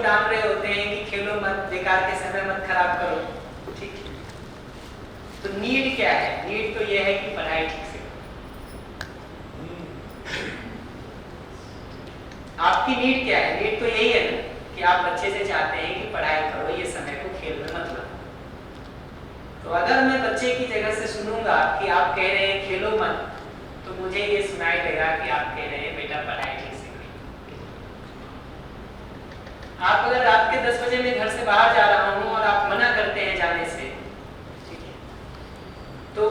डाल रहे होते हैं कि खेलो मत, बेकार के समय मत खराब करो, ठीक है। तो नीड क्या है? नीड तो ये है कि पढ़ाई ठीक से करो। आपकी नीड क्या है? नीड तो यही है ना कि आप बच्चे से चाहते हैं कि पढ़ाई करो, ये समय को खेल में मत लगाओ। तो अगर मैं बच्चे की जगह से सुनूंगा कि आप कह रहे हैं खेलो मत, तो मुझे ये सुनाई देगा कि आप कह रहे हैं बेटा पढ़ाई ठीक से करो। आप अगर रात के 10 बजे मैं घर से बाहर जा रहा हूं और आप मना करते हैं जाने से, ठीक है, तो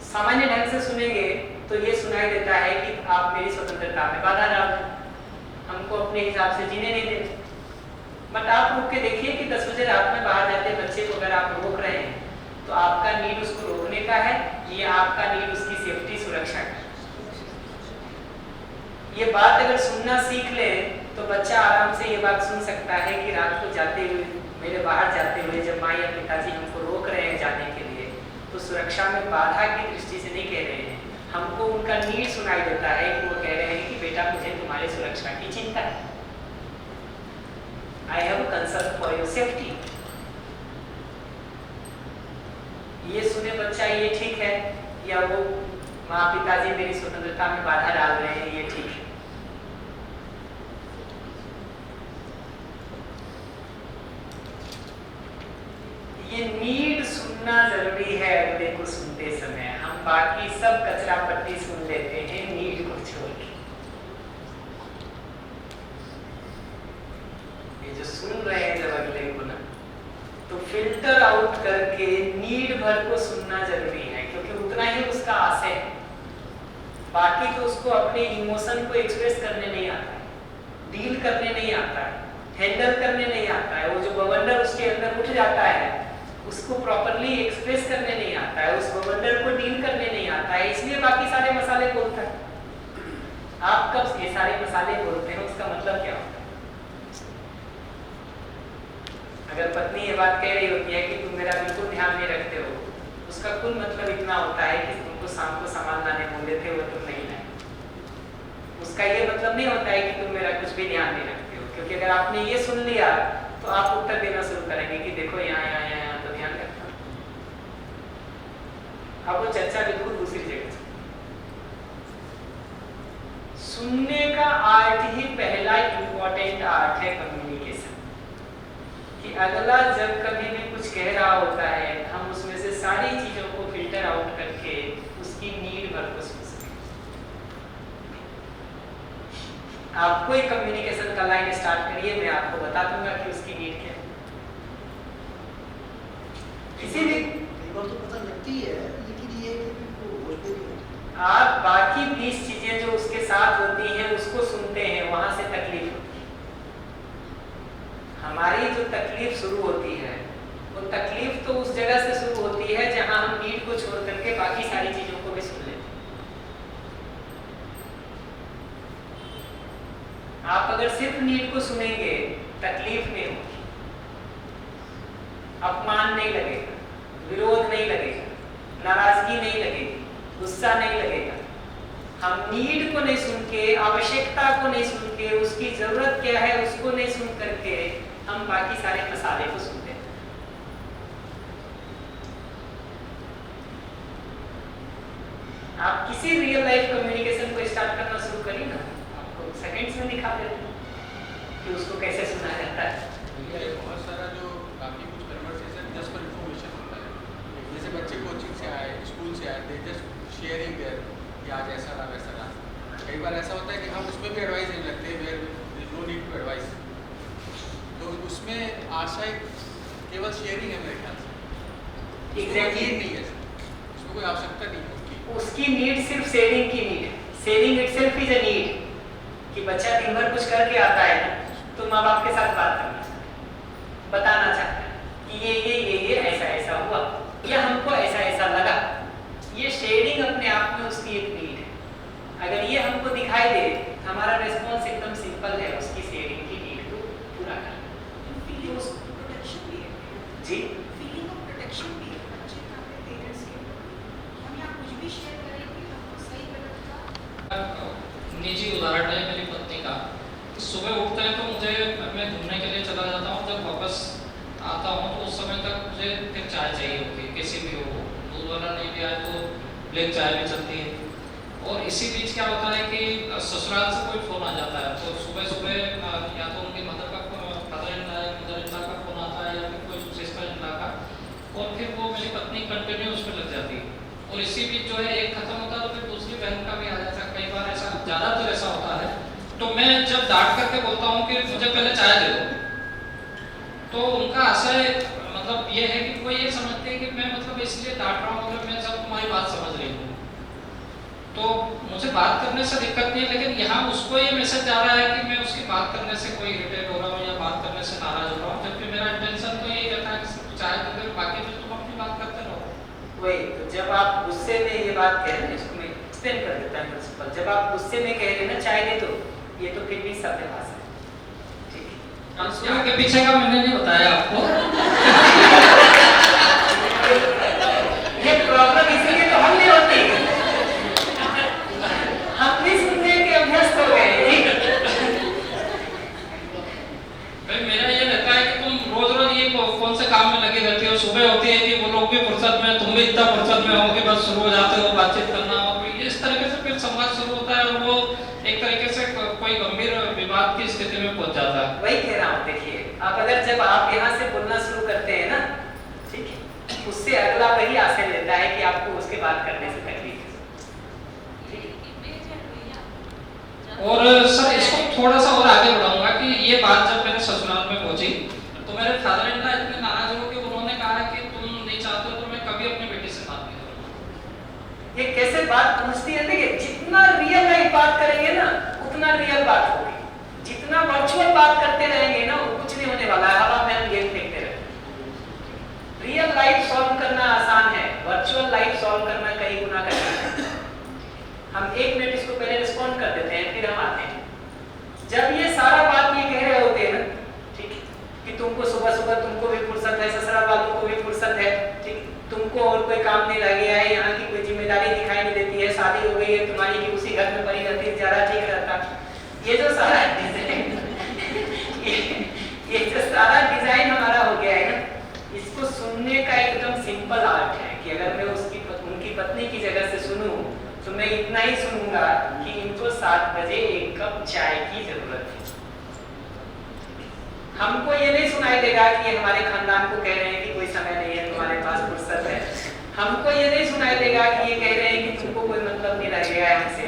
सामान्य ढंग से सुनेंगे तो ये सुनाई देता है कि आप मेरी स्वतंत्रता में बाधा डाल रहे हैं, हमको अपने हिसाब से जीने नहीं देते। बट आप रुक के देखिए कि 10 बजे रात में बाहर जाते बच्चे को अगर आप रोक रहे हैं, तो आपका नीड उसको रोकने का है, ये आपका नीड उसकी सेफ्टी सुरक्षा का। ये बात अगर सुनना सीख ले तो बच्चा आराम से ये बात सुन सकता है कि रात को जाते हुए, मेरे बाहर जाते हुए जब माँ या पिताजी हमको रोक रहे हैं जाने के लिए, तो सुरक्षा में बाधा की दृष्टि से नहीं कह रहे हैं, हमको उनका नीड सुनाई देता है कि वो कह रहे हैं कि बेटा मुझे तुम्हारी सुरक्षा की चिंता है, I have concern for your safety. ये सुने बच्चा ये ठीक है, या वो माँ पिताजी मेरी स्वतंत्रता में बाधा डाल रहे हैं ये ठीक है। ये नीड सुनना जरूरी है अगले को सुनते समय। हम बाकी सब कचरा पट्टी सुन लेते हैं नीड को छोड़ के। ये जो सुन रहे हैं जब अगले को ना, तो फिल्टर आउट करके नीड भर को सुनना जरूरी है, क्योंकि उतना ही उसका आशय है। बाकी तो उसको अपने इमोशन को एक्सप्रेस करने नहीं आता है, डील करने नहीं आता है, हैंडल करने नहीं आता है। वो जो बवंडर उसके अंदर उठ जाता है, उसको प्रॉपर्ली एक्सप्रेस करने नहीं आता है, उस बवंडर को डील करने नहीं आता है, इसलिए बाकी सारे मसाले बोलता है। आप कब ये सारे मसाले बोलते हैं, उसका मतलब क्या होता है? अगर पत्नी ये बात कह रही होती है कि तुम मेरा बिल्कुल ध्यान नहीं रखते हो, उसका कुल मतलब इतना होता है कि तुमको शाम को सामान लाने बोले थे वो तुम नहीं लाए। उसका ये मतलब नहीं होता है कि तुम मेरा कुछ भी ध्यान नहीं रखते हो, क्योंकि अगर आपने ये सुन लिया तो आप उत्तर देना शुरू करेंगे कि देखो यहाँ यहाँ यहाँ तो ध्यान रखता हूं। अब वो चर्चा बिल्कुल दूसरी जगह। सुनने का आर्ट ही पहला इंपॉर्टेंट आर्ट है कम्युनिकेशन। कि अगला जब कभी भी कुछ कह रहा होता है, हम उसमें से सारी चीजों को फिल्टर आउट करके उसकी नीड भर को सुन सकें। आप कोई कम्युनिकेशन का लाइन स्टार्ट करिए, मैं आपको बता दूंगा कि उसकी नीड क्या है। किसी भी तो पता लगती है, लेकिन ये आप बाकी 20 चीजें जो उसके साथ होती हैं उसको सुनते हैं, वहां से तकलीफ होती है। हमारी जो तकलीफ शुरू होती है, वो तकलीफ तो उस जगह से शुरू होती है जहां हम नीड को छोड़ करके बाकी सारी चीजों को भी सुन लेते हैं। आप अगर सिर्फ नीड को सुनेंगे, तकलीफ नहीं होगी, अपमान नहीं लगेगा, विरोध नहीं लगेगा, नाराजगी नहीं लगेगी, गुस्सा नहीं लगेगा। हम नीड को नहीं सुन के, आवश्यकता को नहीं सुन के, उसकी जरूरत क्या है उसको नहीं सुन करके हम बाकी सारे मसाले को सुनते हैं। आप किसी रियल लाइफ कम्युनिकेशन को स्टार्ट करना शुरू करिए ना, आपको सेकंड्स में दिखा देते हैं कि उसको कैसे सुना जाता है। बहुत सारा जो काफी कुछ कन्वर्सेशन जस्ट फॉर इंफॉर्मेशन होता है। जैसे बच्चे कोचिंग से आए, स्कूल से आए, दे जस्ट शेयरिंग देयर कि आज ऐसा रहा वैसा रहा। कई बार ऐसा होता है कि हम उसमें भी एडवाइस नहीं लगते, where no need to advice. तो उसमें आशय केवल शेयरिंग है मेरे ख्याल से। एग्जैक्टली नहीं है, उसमें कोई आवश्यकता नहीं है उसकी नीड सिर्फ शेयरिंग की नीड है। Sharing itself is a need. कि बच्चा दिन भर कुछ करके आता है ना, तो माँ बाप के साथ बात करना चाहता है, बताना चाहता है कि ये ऐसा ऐसा हुआ, या हमको ऐसा ऐसा लगा। ये शेयरिंग अपने आप में उसकी एक नीड है। अगर ये हमको दिखाई दे, हमारा रिस्पॉन्स एकदम सिंपल है, उसकी शेयरिंग की नीड को पूरा करना। जी फीलिंग ऑफ प्रोटेक्शन भी है बच्चे का अपने पेरेंट्स के ऊपर। हम यहाँ कुछ भी शेयर करें कि हमको सही गलत का निजी उदाहरण है मेरी पत्नी का। सुबह उठते हैं तो मुझे मैं घूमने के लिए चला जाता हूँ, जब वापस आता हूँ तो उस समय तक मुझे फिर चाय चाहिए होती है, कैसी भी हो, दूध वाला नहीं भी आए तो ब्लैक चाय भी चलती है। और इसी बीच क्या होता है कि ससुराल से कोई फ़ोन आ जाता है, तो सुबह सुबह या तो उनकी मदर का मदर इन लॉ का फ़ोन आता है या फिर कोई सिस्टर इन लॉ का, और फिर वो मेरी पत्नी कंटिन्यू उसमें लग जाती है। और इसी बीच जो है एक खत्म होता है तो फिर दूसरी बहन का भी आ जाता है, कई बार ऐसा, ज़्यादातर ऐसा होता है। तो मैं जब डांट करके बोलता हूँ कि मुझे पहले चाय दे दो, तो उनका आशय मतलब ये है कि वो ये समझते हैं कि मैं मतलब इसलिए डांट रहा हूँ, मैं सब तुम्हारी बात समझ रही हूँ, तो मुझे बात करने से दिक्कत नहीं है। लेकिन यहाँ उसको ये मैसेज जा रहा है कि मैं उसकी बात करने से कोई इरिटेट हो रहा हूँ या बात करने से नाराज हो रहा हूँ, जबकि मेरा इंटेंशन तो यही रहता है कि चाय दे दो, बाकी फिर तुम अपनी बात करते रहो। वही तो जब आप गुस्से में ये बात कह रहे हैं, इसको मैं एक्सप्लेन कर देता हूँ प्रिंसिपल। जब आप गुस्से में कह रहे हैं ना चाय दे दो, ये तो फिर भी सभ्य भाषा है, ठीक है। हम आगे पीछे का मैंने नहीं बताया आपको। ये प्रॉब्लम इसीलिए तो हम नहीं होती, हम भी सुनने के अभ्यस्त हो गए। भाई मेरा ये रहता है कि तुम रोज रोज ये कौन से काम में लगे रहते हो, सुबह होती है कि वो लोग भी फुर्सत में, तुम भी इतना फुर्सत में हो कि बस शुरू हो जाते हो बातचीत करना, और इस तरीके से फिर संवाद शुरू होता है और वो एक तरीके से कोई गंभीर विवाद की स्थिति में पहुंच जाता है। वही कह रहा हूँ, देखिए आप अगर जब आप यहाँ से बोलना शुरू करते हैं ना, ठीक है, उससे अगला वही आशय लेता है कि आपको उसके बात करने से तकलीफ है, ठीक है। और सर इसको थोड़ा सा और आगे बढ़ाऊंगा कि ये बात जब मेरे ससुराल में पहुंची तो मेरे फादर इन लॉ इतने नाराज हो कि उन्होंने कहा कि तुम नहीं चाहते हो तो मैं कभी अपनी बेटी से बात नहीं करूंगा। ये कैसे बात पहुंचती है, देखिए जितना रियल लाइफ बात करेंगे ना उतना रियल बात होगी, जितना वर्चुअल बात करते रहेंगे ना वो कुछ नहीं होने वाला है, हवा में हम गेम फेंकते रहेंगे। रियल लाइफ सॉल्व करना आसान है, वर्चुअल लाइफ सॉल्व करना कई गुना कठिन है। हम 1 मिनट इसको पहले रिस्पॉन्ड कर देते हैं, फिर हम आते हैं। जब ये सारा बात ये कह रहे होते हैं ना, ठीक है, कि तुमको सुबह सुबह तुमको भी फुर्सत है, ससुराल वालों को भी फुर्सत है, ठीक, तुमको और कोई काम नहीं लग गया है, यहाँ की कोई जिम्मेदारी दिखाई नहीं देती है, शादी हो गई है तुम्हारी कि उसी घर में पड़ी रहती है, ज्यादा ठीक रहता। ये जो सारा डिजाइन ये जो सारा डिजाइन हमारा हो गया है ना, इसको सुनने का एकदम सिंपल आर्ट है कि अगर मैं उनकी पत्नी की जगह से सुनूं तो मैं इतना ही सुनूंगा कि इनको 7 बजे 1 कप चाय की जरूरत है। हमको ये नहीं सुनाई देगा कि हमारे खानदान को कह रहे हैं कि कोई समय नहीं है, तुम्हारे पास फुर्सत है। हमको ये नहीं सुनाई देगा कि ये कह रहे हैं कि तुमको कोई मतलब नहीं रह गया है हमसे।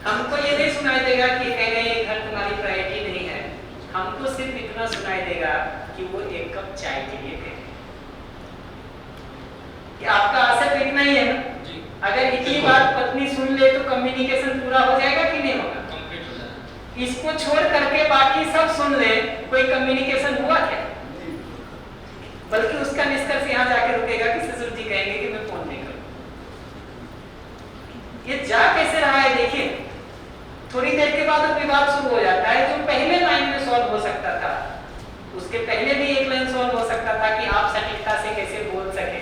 हमको ये नहीं सुनाई देगा कि ये कह रहे हैं घर तुम्हारी प्रायोरिटी नहीं है। हमको सिर्फ इतना सुनाई देगा कि वो 1 कप चाय के लिए कह रहे हैं। कि आपका आशय तो इतना ही है ना? अगर इतनी बात पत्नी सुन ले तो कम्युनिकेशन पूरा हो जाएगा कि नहीं होगा? कंप्लीट हो जाएगा। इसको छोड़ करके बाकी सब सुन ले, कोई कम्युनिकेशन हुआ क्या? बल्कि उसका निष्कर्ष यहाँ जाके रुकेगा कि ससुर जी कहेंगे कि मैं फोन नहीं करूँ। ये जा कैसे रहा है देखिए, थोड़ी देर के बाद वो विवाद शुरू हो जाता है। जो पहले लाइन में सॉल्व हो सकता था, उसके पहले भी एक लाइन सॉल्व हो सकता था कि आप सटीकता से कैसे बोल सके,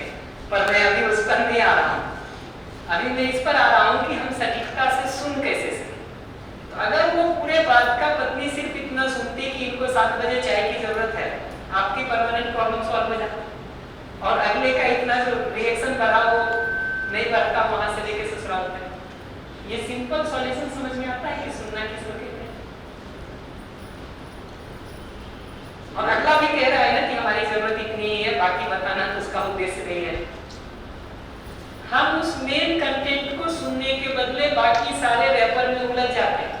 पर मैं अभी उस पर नहीं आ रहा हूँ। अभी मैं इस पर आ रहा हूँ कि हम सटीकता से सुन कैसे सकें। तो अगर वो पूरे बात का पत्नी सिर्फ इतना सुनती कि इनको 7 बजे चाय की जरूरत है, आपकी परमानेंट प्रॉब्लम सॉल्व हो जाती। और अगले का इतना जो रिएक्शन बढ़ा वो नहीं बढ़ता वहां से लेके ससुराल तक। ये सिंपल सॉल्यूशन समझ में आता है कि सुनना किसको कहते हैं। और अगला भी कह रहा है ना कि हमारी जरूरत इतनी ही है, बाकी बताना तो उसका उद्देश्य नहीं है। हम उस मेन कंटेंट को सुनने के बदले बाकी सारे रैपर में उलझ जाते हैं,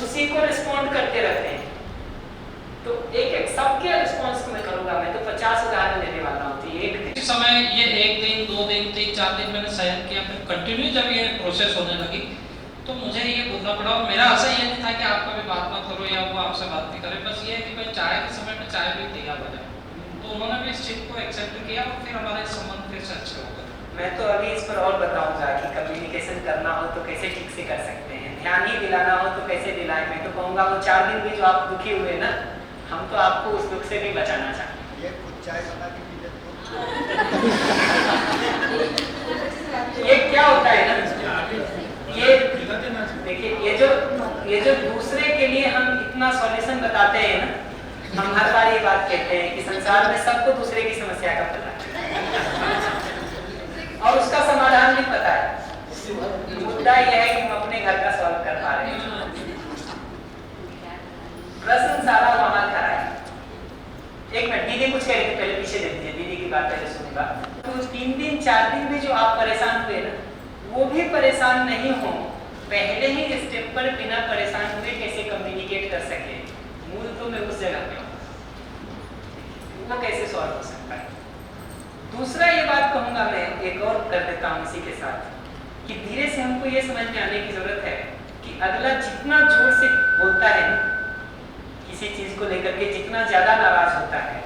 उसी को रिस्पॉन्ड करते रहते हैं। तो एक सबके रिस्पॉन्स को मैं करूंगा, मैं तो 50 उदाहरण लेने वाला हूँ। एक समय ये 1 दिन 2 दिन 3 4 दिन मैंने सहन किया, फिर कंटिन्यू जब ये प्रोसेस होने लगी तो मुझे ये बोलना पड़ा। और मेरा आशा ये नहीं था कि आप कभी बात ना करो या वो आपसे बात नहीं करे, बस ये है कि भाई चाय के समय में चाय भी तैयार हो जाए। तो उन्होंने भी इस चीज को एक्सेप्ट किया और फिर हमारे संबंध फिर से अच्छे हो गए। मैं तो अभी इस पर और बताऊंगा कि कम्युनिकेशन करना हो तो कैसे ठीक से कर सकते हैं, ध्यान ही दिलाना हो तो कैसे दिलाएं। मैं तो कहूँगा वो 4 दिन भी जो आप दुखी हुए ना, हम तो आपको उस दुख से भी बचाना चाहते हैं। ये खुद चाय बना के पी लेते ये क्या होता है ना, ये देखिए ये जो दूसरे के लिए हम इतना सॉल्यूशन बताते हैं ना, हम हर बार ये बात कहते हैं कि संसार में सबको दूसरे की समस्या का पता है और उसका समाधान भी पता है। मुद्दा यह है कि हम अपने घर का सॉल्व कर पा रहे हैं। प्रश्न सारा वहां खड़ा है। एक मिनट, दीदी कुछ कह रही थी, पहले पीछे देख दीजिए, दीदी की बात पहले सुनूंगा। तो 3 दिन 4 दिन में जो आप परेशान हुए ना, वो भी परेशान नहीं हो, पहले ही स्टेप पर बिना परेशान हुए कैसे कम्युनिकेट कर सके। मूल तो मैं उस जगह पे हूं, वो कैसे सॉल्व हो सकता है। दूसरा ये बात कहूंगा मैं, एक और कर देता हूं इसी के साथ, कि धीरे से हमको ये समझ में आने की जरूरत है कि अगला जितना जोर से बोलता है किसी चीज को लेकर के, जितना ज्यादा नाराज होता है,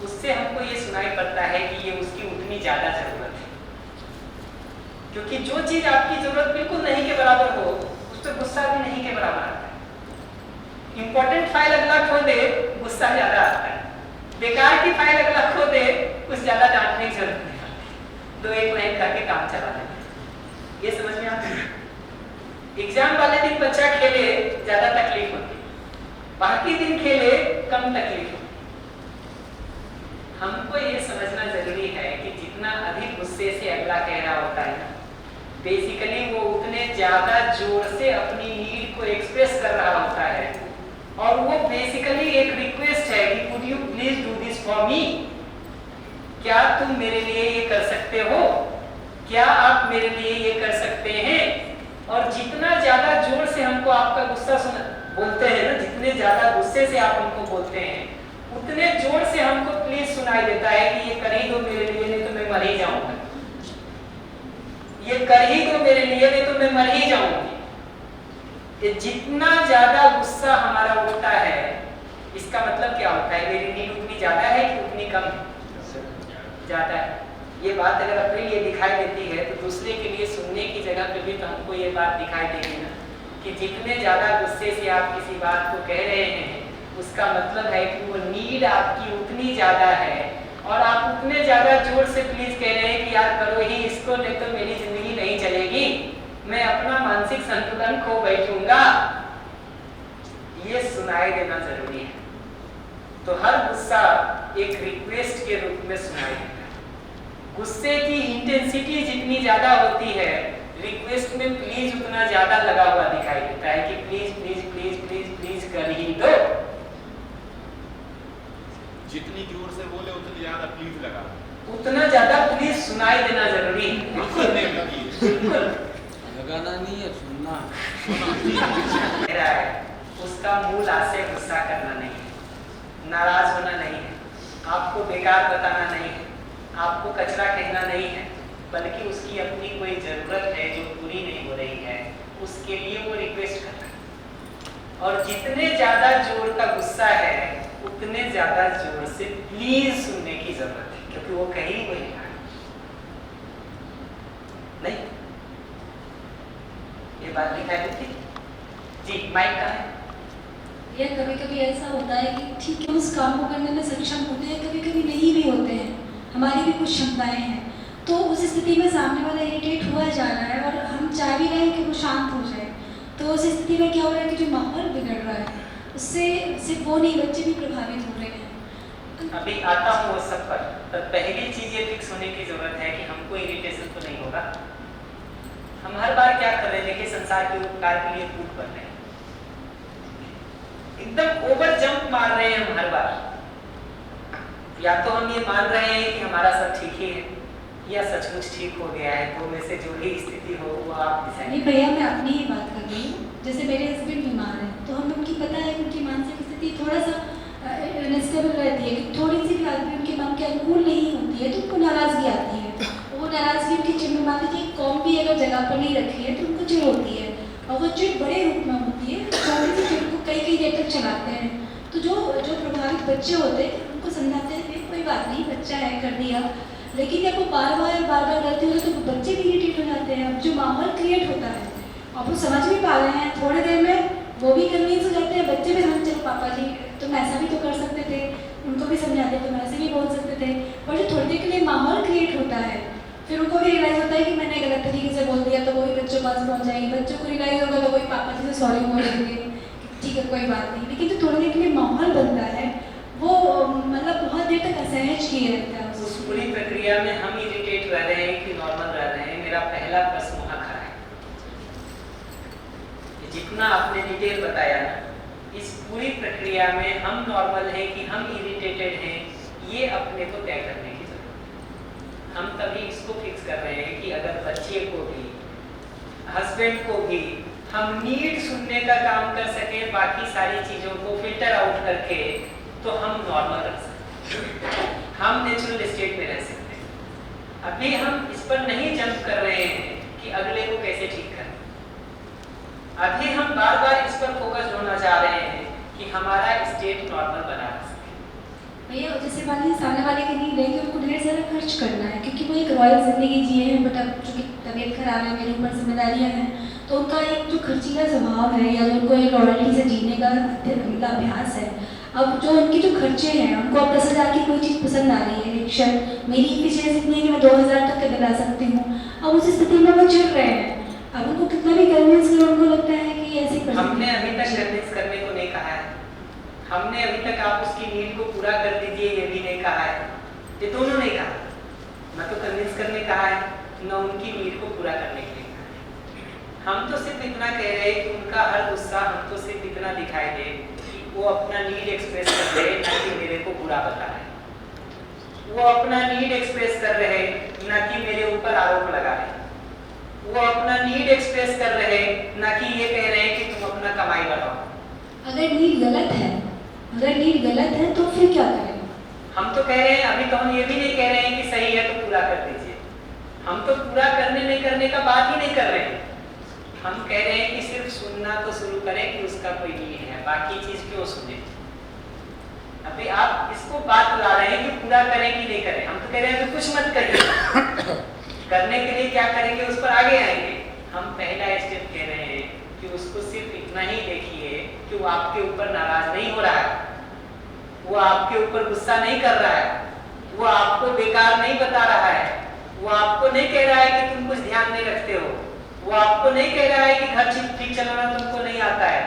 उससे हमको ये सुनाई पड़ता है कि ये उसकी उतनी ज्यादा जरूरत है। क्योंकि जो चीज आपकी जरूरत बिल्कुल नहीं के बराबर हो, उस पर गुस्सा भी नहीं के बराबर आता है। इंपॉर्टेंट फाइल अगला खो दे, गुस्सा ज्यादा आता है। बेकार की फाइल अगला खो दे, कुछ ज्यादा डांटने की जरूरत नहीं आती, 2-1 लाइन करके काम चला लेते। ये समझ में आता है। एग्जाम वाले दिन बच्चा खेले, ज्यादा तकलीफ होती, बाकी दिन खेले, कम तकलीफ होती। हमको ये समझना जरूरी है कि जितना अधिक गुस्से से अगला कह रहा होता है ना, बेसिकली वो उतने ज्यादा जोर से अपनी नीड को एक्सप्रेस कर रहा होता है, और वो बेसिकली एक रिक्वेस्ट है कि could you please do this for me. क्या तुम मेरे लिए ये कर सकते हो? क्या आप मेरे लिए ये कर सकते हैं? और जितना ज्यादा जोर से हमको आपका गुस्सा सुना बोलते हैं ना, जितने ज्यादा गुस्से से आप हमको बोलते हैं, उतने जोर से हमको प्लीज सुनाई देता है कि ये कर ही दो मेरे लिए, नहीं तो मैं मर ही जाऊंगा। ये कर ही दो मेरे लिए, नहीं तो मैं मर ही जाऊंगी। ये जितना ज्यादा गुस्सा हमारा उठता है, इसका मतलब क्या होता है? मेरी नीड उतनी ज्यादा है कि उतनी कम है? ज्यादा है। ये बात अगर अपने लिए दिखाई देती है, तो दूसरे के लिए सुनने की जगह पे भी तो हमको ये बात दिखाई देगी ना, कि जितने ज्यादा गुस्से से आप किसी बात को कह रहे हैं, उसका मतलब है कि वो नीड आपकी उतनी ज्यादा है, और आप उतने ज्यादा जोर से प्लीज कह रहे हैं कि यार करो ही इसको, नहीं तो मेरी जिंदगी नहीं चलेगी, मैं अपना मानसिक संतुलन खो बैठूंगा। ये सुनाई देना जरूरी है। तो हर गुस्सा एक रिक्वेस्ट के रूप में सुनाई देता है। गुस्से की इंटेंसिटी जितनी ज्यादा होती है, रिक्वेस्ट में प्लीज उतना ज्यादा लगा हुआ दिखाई देता है कि please please please please please कर ही दो। जितनी जोर से बोले उतनी ज्यादा प्लीज लगा, उतना ज्यादा प्लीज सुनाई देना जरूरी है। बिल्कुल लगाना नहीं है, सुनना मेरा है। उसका मूल आशय गुस्सा करना नहीं है, नाराज होना नहीं है, आपको बेकार बताना नहीं है, आपको कचरा कहना नहीं है, बल्कि उसकी अपनी कोई जरूरत है जो पूरी नहीं हो रही है, उसके लिए वो रिक्वेस्ट करता है। और जितने ज्यादा जोर का गुस्सा है, उतने ज्यादा जोर से प्लीज सुनने की जरूरत है, क्योंकि वो कहीं वही है नहीं। ये बात दिखाई देती जी। माइक कहाँ है? या कभी कभी ऐसा होता है कि ठीक है उस काम को करने में सक्षम होते हैं, कभी कभी नहीं भी होते हैं, हमारी भी कुछ क्षमताएं हैं, तो उस स्थिति में सामने वाला इरिटेट हुआ जा रहा है और हम चाह भी रहे हैं कि वो शांत हो जाए। तो उस स्थिति में क्या हो रहा है कि जो माहौल बिगड़ रहा है, उससे सिर्फ वो नहीं, बच्चे भी प्रभावित हो रहे हैं। अभी आता हूँ उस सब पर। तो पहली चीज ये फिक्स होने की जरूरत है कि हमको इरिटेशन तो नहीं होगा। हम हर बार क्या कर रहे हैं? देखिए, संसार के उपकार के लिए कूद कर रहे हैं, एकदम ओवर जंप मार रहे हैं हम हर बार। या तो हम ये मान रहे हैं कि हमारा सब ठीक ही है, या सचमुच ठीक हो गया है, तो में से जो भी स्थिति हो वो आप डिसाइड। नहीं भैया, मैं अपनी ही बात कर रही हूँ। जैसे मेरे हस्बैंड बीमार हैं, तो हमें उनकी पता है कि उनकी मानसिक स्थिति थोड़ा सा अनस्टेबल रहती है, कि थोड़ी सी भी आदमी उनके मन के अनुकूल नहीं होती है तो उनको नाराजगी आती है। वो नाराजगी उनकी चिड़ में, मान लीजिए कॉम भी अगर जगह पर नहीं रखी है तो उनको चिड़ होती है, और वो चिड़ बड़े रूप में होती है, छोटी सी चिड़ को कई देर तक चलाते हैं। तो जो प्रभावित बच्चे होते हैं उनको समझाते हैं कोई बात नहीं, बच्चा है, कर दिया। लेकिन जब वो बार बार करते हो तो बच्चे भी इरिटेट हो जाते हैं। अब जो माहौल क्रिएट होता है, अब वो समझ भी पा रहे हैं, थोड़ी देर में वो भी कन्विंस हो जाते हैं, बच्चे भी समझ, चलो पापा जी तुम ऐसा भी तो कर सकते थे, उनको भी समझाते तुम ऐसे भी बोल सकते थे। पर जो थोड़ी देर के लिए माहौल क्रिएट होता है, फिर उनको भी रियलाइज होता है कि मैंने गलत तरीके से बोल दिया, तो वही बच्चों के पास पहुँच जाएगी, बच्चों को रियलाइज होगा तो वही पापा जी से सॉरी बोलेंगे। ठीक है कोई बात नहीं, लेकिन जो थोड़ी देर के लिए माहौल बनता है वो मतलब बहुत देर तक असहज किए रहता है। उस पूरी प्रक्रिया में हम इरिटेट रह रहे हैं कि नॉर्मल रह रहे हैं, मेरा पहला प्रश्न वहाँ खड़ा है। जितना आपने डिटेल बताया ना, इस पूरी प्रक्रिया में हम नॉर्मल हैं कि हम इरिटेटेड हैं, ये अपने को तय करने की जरूरत। हम तभी इसको फिक्स कर रहे हैं कि अगर बच्चे को भी, हस्बैंड को भी हम नीड सुनने का काम कर सके, बाकी सारी चीजों को फिल्टर आउट करके, तो हम नॉर्मल रह सकते हैं, हम नेचुरल स्टेट में रह सकते हैं। अभी हम इस पर नहीं जंप कर रहे हैं कि अगले को कैसे ठीक करें। अभी हम बार बार इस पर फोकस होना चाह रहे हैं कि हमारा स्टेट नॉर्मल बना रह सके। भैया जैसे मान लीजिए सामने वाले की नीड है कि उनको ढेर सारा खर्च करना है, क्योंकि वो एक रॉयल जिंदगी जिए हैं, बट अब चूँकि तबीयत खराब है, मेरे ऊपर जिम्मेदारियाँ हैं, तो उनका एक जो खर्चीला स्वभाव है या जो उनको एक रॉयल्टी से जीने का अभ्यास है, अब जो उनके जो खर्चे हैं, उनको अब 10,000 की कोई चीज़ पसंद आ रही है, एक शर्ट मेरी एफिशिएंसी इतनी है कि मैं 2,000 तक के दिला सकती हूँ, अब उस स्थिति में वो चिढ़ रहे हैं। अब उनको कितना भी कन्विंस करो, उनको लगता है कि ऐसे हमने अभी तक कन्विंस करने को नहीं कहा है, हमने अभी तक आप उसकी नीड को पूरा कर दीजिए ये भी नहीं कहा है, ये दोनों नहीं कहा। न तो कन्विंस करने कहा है, न उनकी नीड को पूरा करने के लिए कहा है। हम तो सिर्फ इतना कह रहे हैं कि उनका हर गुस्सा हमको सिर्फ इतना दिखाई दे कि वो अपना नीड एक्सप्रेस कर रहे हैं, ना कि मेरे को बुरा बता रहे हैं। वो अपना नीड एक्सप्रेस कर रहे हैं, ना कि मेरे ऊपर आरोप लगा रहे हैं। वो अपना नीड एक्सप्रेस कर रहे हैं, ना कि ये कह रहे हैं कि तुम अपना कमाई बढ़ाओ। अगर नीड गलत है, अगर नीड गलत है तो फिर क्या करें? हम तो कह रहे हैं, अभी तो हम ये भी नहीं कह रहे हैं कि सही है तो पूरा कर दीजिए। हम तो पूरा करने नहीं करने का बात ही नहीं कर रहे हैं। हम कह रहे हैं कि सिर्फ सुनना तो शुरू करें कि उसका कोई नीड है, बाकी चीज क्यों सुने। अभी आप इसको बात ला रहे हैं कि पूरा करें कि नहीं करें। हम तो कह रहे हैं कि कुछ मत करिए, करने के लिए क्या करेंगे उस पर आगे आएंगे। हम पहला स्टेप कह रहे हैं कि उसको सिर्फ इतना ही देखिए कि वो आपके ऊपर नाराज नहीं हो रहा है, वो आपके ऊपर गुस्सा नहीं कर रहा है, वो आपको बेकार नहीं बता रहा है, वो आपको नहीं कह रहा है कि तुम कुछ ध्यान नहीं रखते हो, वो आपको नहीं कह रहा है कि घर ठीक चलाना तुमको नहीं आता है,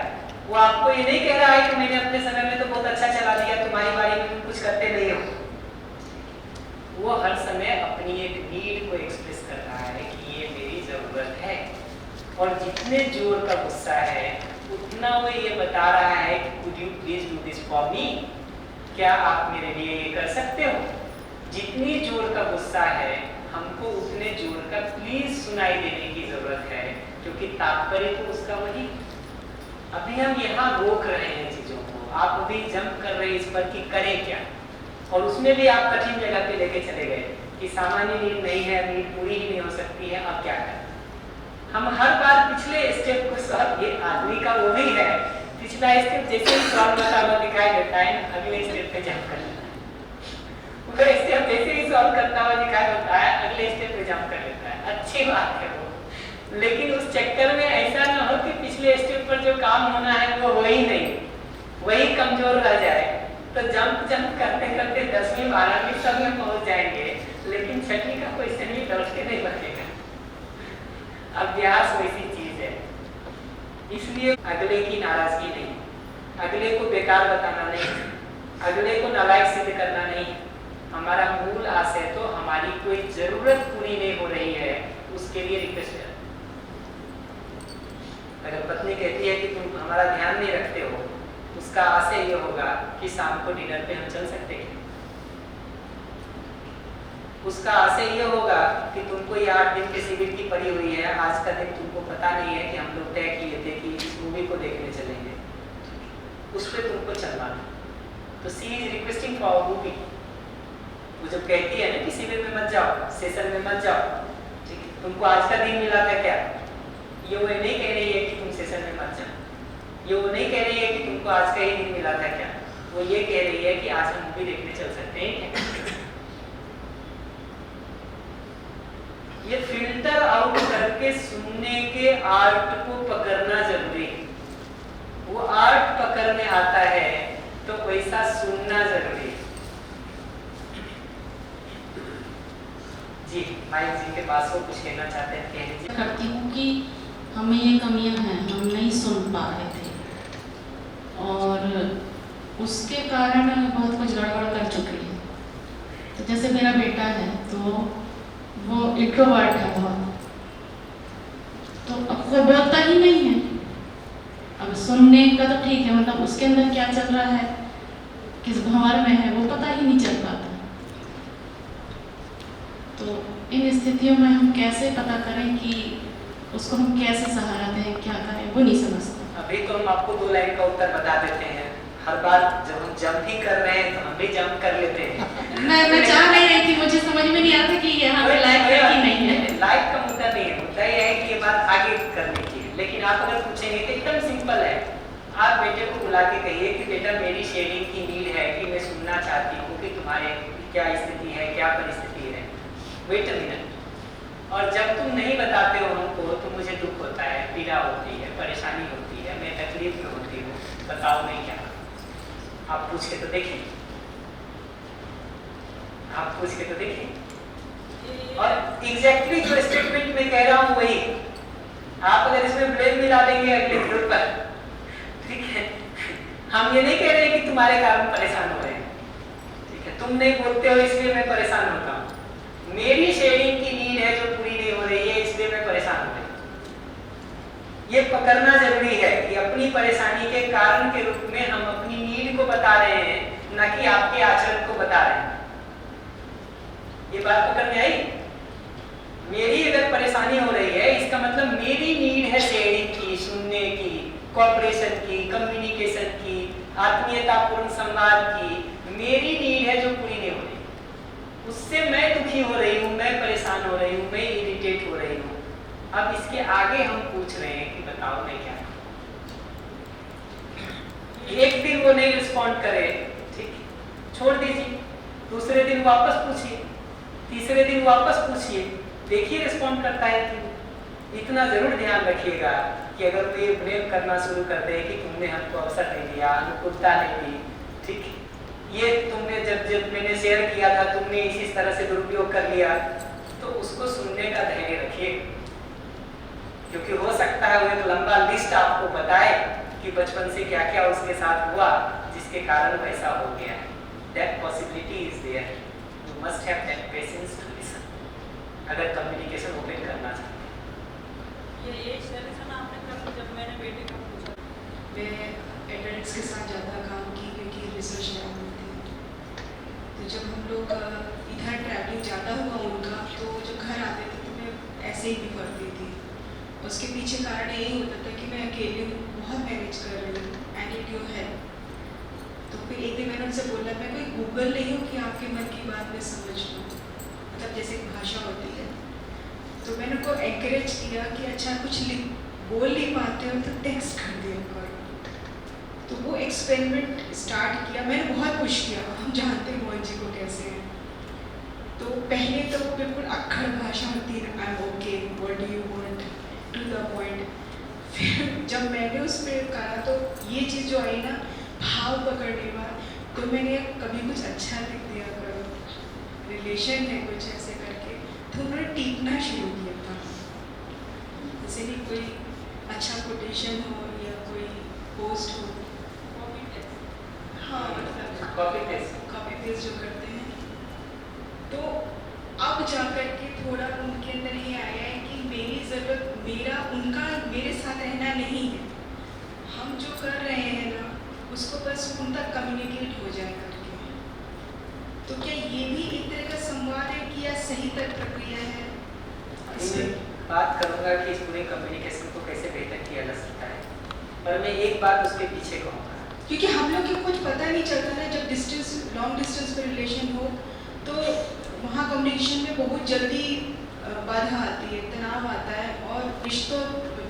वो आपको ये नहीं कह रहा है कि मैंने अपने समय में तो बहुत अच्छा चला लिया, तुम्हारी बारी में तुम कुछ करते नहीं हो। वो हर समय अपनी एक नीड को एक्सप्रेस कर रहा है कि ये मेरी जरूरत है, और जितने जोर का गुस्सा है उतना वो ये बता रहा है कि could you please do this for me, क्या आप मेरे लिए ये कर सकते हो। जितनी जोर का गुस्सा है हमको उतने जोर का प्लीज सुनाई देने की जरूरत है, क्योंकि तात्पर्य तो उसका वही। अभी हम यहाँ रोक रहे हैं चीजों को, आप अभी जंप कर रहे हैं इस पर कि करें क्या, और उसमें भी आप कठिन जगह पे लेके चले गए कि सामान्य नीड नहीं है, नीड पूरी ही नहीं हो सकती है, अब क्या करें। हम हर बार पिछले स्टेप को सॉल्व, ये आदमी का वो भी है, पिछला स्टेप जैसे ही सॉल्व होता हुआ दिखाई देता है, अगले स्टेप पे जंप कर लेता है। वो स्टेप जैसे ही सॉल्व करता हुआ दिखाई देता है, अगले स्टेप पे जंप कर लेता है। अच्छी बात है वो, लेकिन उस चक्कर में ऐसा ना हो कि पिछले स्टेप पर जो काम होना है वो हो ही नहीं, वही कमजोर रह जाए। तो जंप करते करते 10वीं 12वीं सब में पहुंच जाएंगे, लेकिन 6वीं का क्वेश्चन ही लौट के नहीं बचेगा। अभ्यास वैसी चीज है, इसलिए अगले की नाराजगी नहीं, अगले को बेकार बताना नहीं, अगले को नालायक सिद्ध करना नहीं। हमारा मूल आशय तो हमारी कोई जरूरत पूरी नहीं हो रही है, उसके लिए रिक्वेस्ट है। अगर पत्नी कहती है कि तुम हमारा ध्यान नहीं रखते हो, उसका आशय ये होगा कि शाम को डिनर पे हम चल सकते हैं। उसका आशय ये होगा कि तुमको ये 8 दिन की शिविर की पड़ी हुई है, आज का दिन तुमको पता नहीं है कि हम लोग तय किए थे कि इस मूवी को देखने चलेंगे, उस पर तुमको चलना है। तो सी इज रिक्वेस्टिंग फॉर मूवी। वो जब कहती है ना कि शिविर में मत जाओ, सेशन में मत जाओ, ठीक है, तुमको आज का दिन मिला था क्या, ये वो नहीं कह रही है कि तुम सेशन में मत जाओ, ये वो नहीं कह रही है कि तुमको आज का ही दिन मिला था क्या, वो ये कह रही है कि आज हम मूवी देखने चल सकते हैं। ये फिल्टर आउट करके सुनने के आर्ट को पकड़ना जरूरी है। वो आर्ट पकड़ में आता है तो वैसा सुनना जरूरी है। जी माइक जी के पास वो कुछ कहना चाहते हैं, कह लीजिए। करती हूँ कि हमें ये कमियां हैं, हम नहीं सुन पा रहे थे, और उसके कारण बहुत कुछ गड़बड़ कर चुकी है। तो जैसे मेरा बेटा है तो वो इंट्रोवर्ट है बहुत, तो अब वो बोलता ही नहीं है। अब सुनने का तो ठीक है, मतलब उसके अंदर क्या चल रहा है, किस भंवर में है, वो पता ही नहीं चल पाता। तो इन स्थितियों में हम कैसे पता करें कि उसको हम कैसे सहारा दें, क्या करें, वो नहीं समझता। अभी तो हम आपको 2 लाइन का उत्तर बता देते हैं। हर बार जब हम जंप ही कर रहे हैं तो हम भी जंप कर लेते हैं। मैं चाह नहीं रही थी, मुझे समझ में नहीं आता कि यहाँ पे लाइक है कि नहीं है। लाइक का मुद्दा नहीं है, मुद्दा यह है कि ये बात आगे करने की है। लेकिन आप अगर पूछेंगे तो एकदम सिंपल है। आप बेटे को बुला के कहिए कि बेटा मेरी शेयरिंग की नीड है कि मैं सुनना चाहती हूँ कि तुम्हारे क्या स्थिति है, क्या परिस्थिति है। Wait a minute. और जब तुम नहीं बताते हो हमको तो मुझे दुख होता है, पीड़ा होती है, परेशानी होती है, मैं तकलीफ में होती हूँ। बताओ मैं क्या करूं? आप पूछ के तो देखिए, आप पूछ के तो देखिए। और एग्जैक्टली जो स्टेटमेंट मैं कह रहा हूँ वही आप अगर इसमें ब्लेम मिला देंगे अगले ग्रुप पर, ठीक है। हम ये नहीं कह रहे कि तुम्हारे कारण परेशान हो रहे हैं, ठीक है। तुम नहीं बोलते हो इसलिए मैं परेशान होता हूँ। मेरी शेयरिंग की नीड है जो पूरी नहीं हो रही है, इसलिए मैं परेशान हो रही हूँ। ये पकड़ना जरूरी है कि अपनी परेशानी के कारण के रूप में हम अपनी नीड को बता रहे हैं, ना कि आपके आचरण को बता रहे हैं। ये बात पकड़ में आई? मेरी अगर परेशानी हो रही है इसका मतलब मेरी नीड है शेयरिंग की, सुनने की, कॉपरेशन की, कम्युनिकेशन की, आत्मीयतापूर्ण संवाद की। मेरी नीड है जो पूरी नहीं हो रही, उससे मैं दुखी हो रही हूँ, मैं परेशान हो रही हूँ, मैं इरिटेट हो रही हूँ। अब इसके आगे हम पूछ रहे हैं कि बताओ मैं क्या करूं। एक दिन वो नहीं रिस्पॉन्ड करे, ठीक, छोड़ दीजिए। दूसरे दिन वापस पूछिए, तीसरे दिन वापस पूछिए, देखिए रिस्पॉन्ड करता है कि। इतना जरूर ध्यान रखिएगा कि अगर वो ये ब्लेम करना शुरू कर दे कि तुमने हमको अवसर नहीं दिया, अनुकूलता नहीं दी, ठीक, ये तुमने जब मैंने शेयर किया था तुमने इसी तरह से दुरुपयोग कर लिया, तो उसको सुनने का धैर्य रखिए। क्योंकि हो सकता है वो एक लंबा लिस्ट आपको बताए कि बचपन से क्या क्या उसके साथ हुआ जिसके कारण वैसा हो गया। That possibility is there. You must have that patience to listen. अगर कम्युनिकेशन ओपन करना चाहते हैं। ये सर आपने कहा जब मैंने बेटे को पूछा, मैं एडल्ट्स के साथ ज़्यादा काम की क्योंकि रिसर्च लैब में थी। तो जब हम लोग इधर ट्रैवलिंग ज़्यादा हुआ उनका, तो जब घर आते थे तो मैं ऐसे ही भी करती थी। उसके पीछे कारण यही होता था कि मैं अकेले बहुत मैनेज कर रही हूँ, आई नीड योर हेल्प। तो फिर एक दिन मैंने उनसे बोला, मैं कोई गूगल नहीं हूँ कि आपके मन की बात मैं समझ लूँ, मतलब जैसे एक भाषा होती है। तो मैंने उनको एनकरेज किया कि अच्छा कुछ बोल नहीं पाते हो तो टेक्स्ट कर दिया करो। तो वो एक्सपेरिमेंट स्टार्ट किया, मैंने बहुत पुश किया, हम जानते हैं मोहन जी को कैसे हैं। तो पहले तो बिल्कुल अक्खड़ भाषा होती है, I am okay, what do you want, to the point. फिर जब मैंने उस पर कहा तो ये चीज़ जो आई ना, भाव पकड़ने वाला, तो मैंने कभी कुछ अच्छा लिख दिया करो, रिलेशन है कुछ ऐसे करके, तो उन्होंने टीपना शुरू किया था। जैसे कि कोई अच्छा कोटेशन हो या कोई पोस्ट हो, हाँ मतलब कॉपी पेस्ट जो करते हैं। तो अब जाकर के थोड़ा उनके अंदर ये आया है कि मेरी ज़रूरत, उनका मेरे साथ रहना नहीं है, हम जो कर रहे हैं ना उसको बस उन तक कम्युनिकेट हो जाए करके। तो क्या ये भी एक तरह का संवाद है कि या सही तक प्रक्रिया है? इसमें बात करूंगा कि इस पूरे कम्युनिकेशन को कैसे बेहतर किया जा सकता है, पर मैं एक बात उसके पीछे कहूँगा। क्योंकि हम लोग को कुछ पता नहीं चलता है, जब डिस्टेंस लॉन्ग डिस्टेंस पर रिलेशन हो तो वहाँ कम्युनिकेशन में बहुत जल्दी बाधा आती है, तनाव आता है, और रिश्तों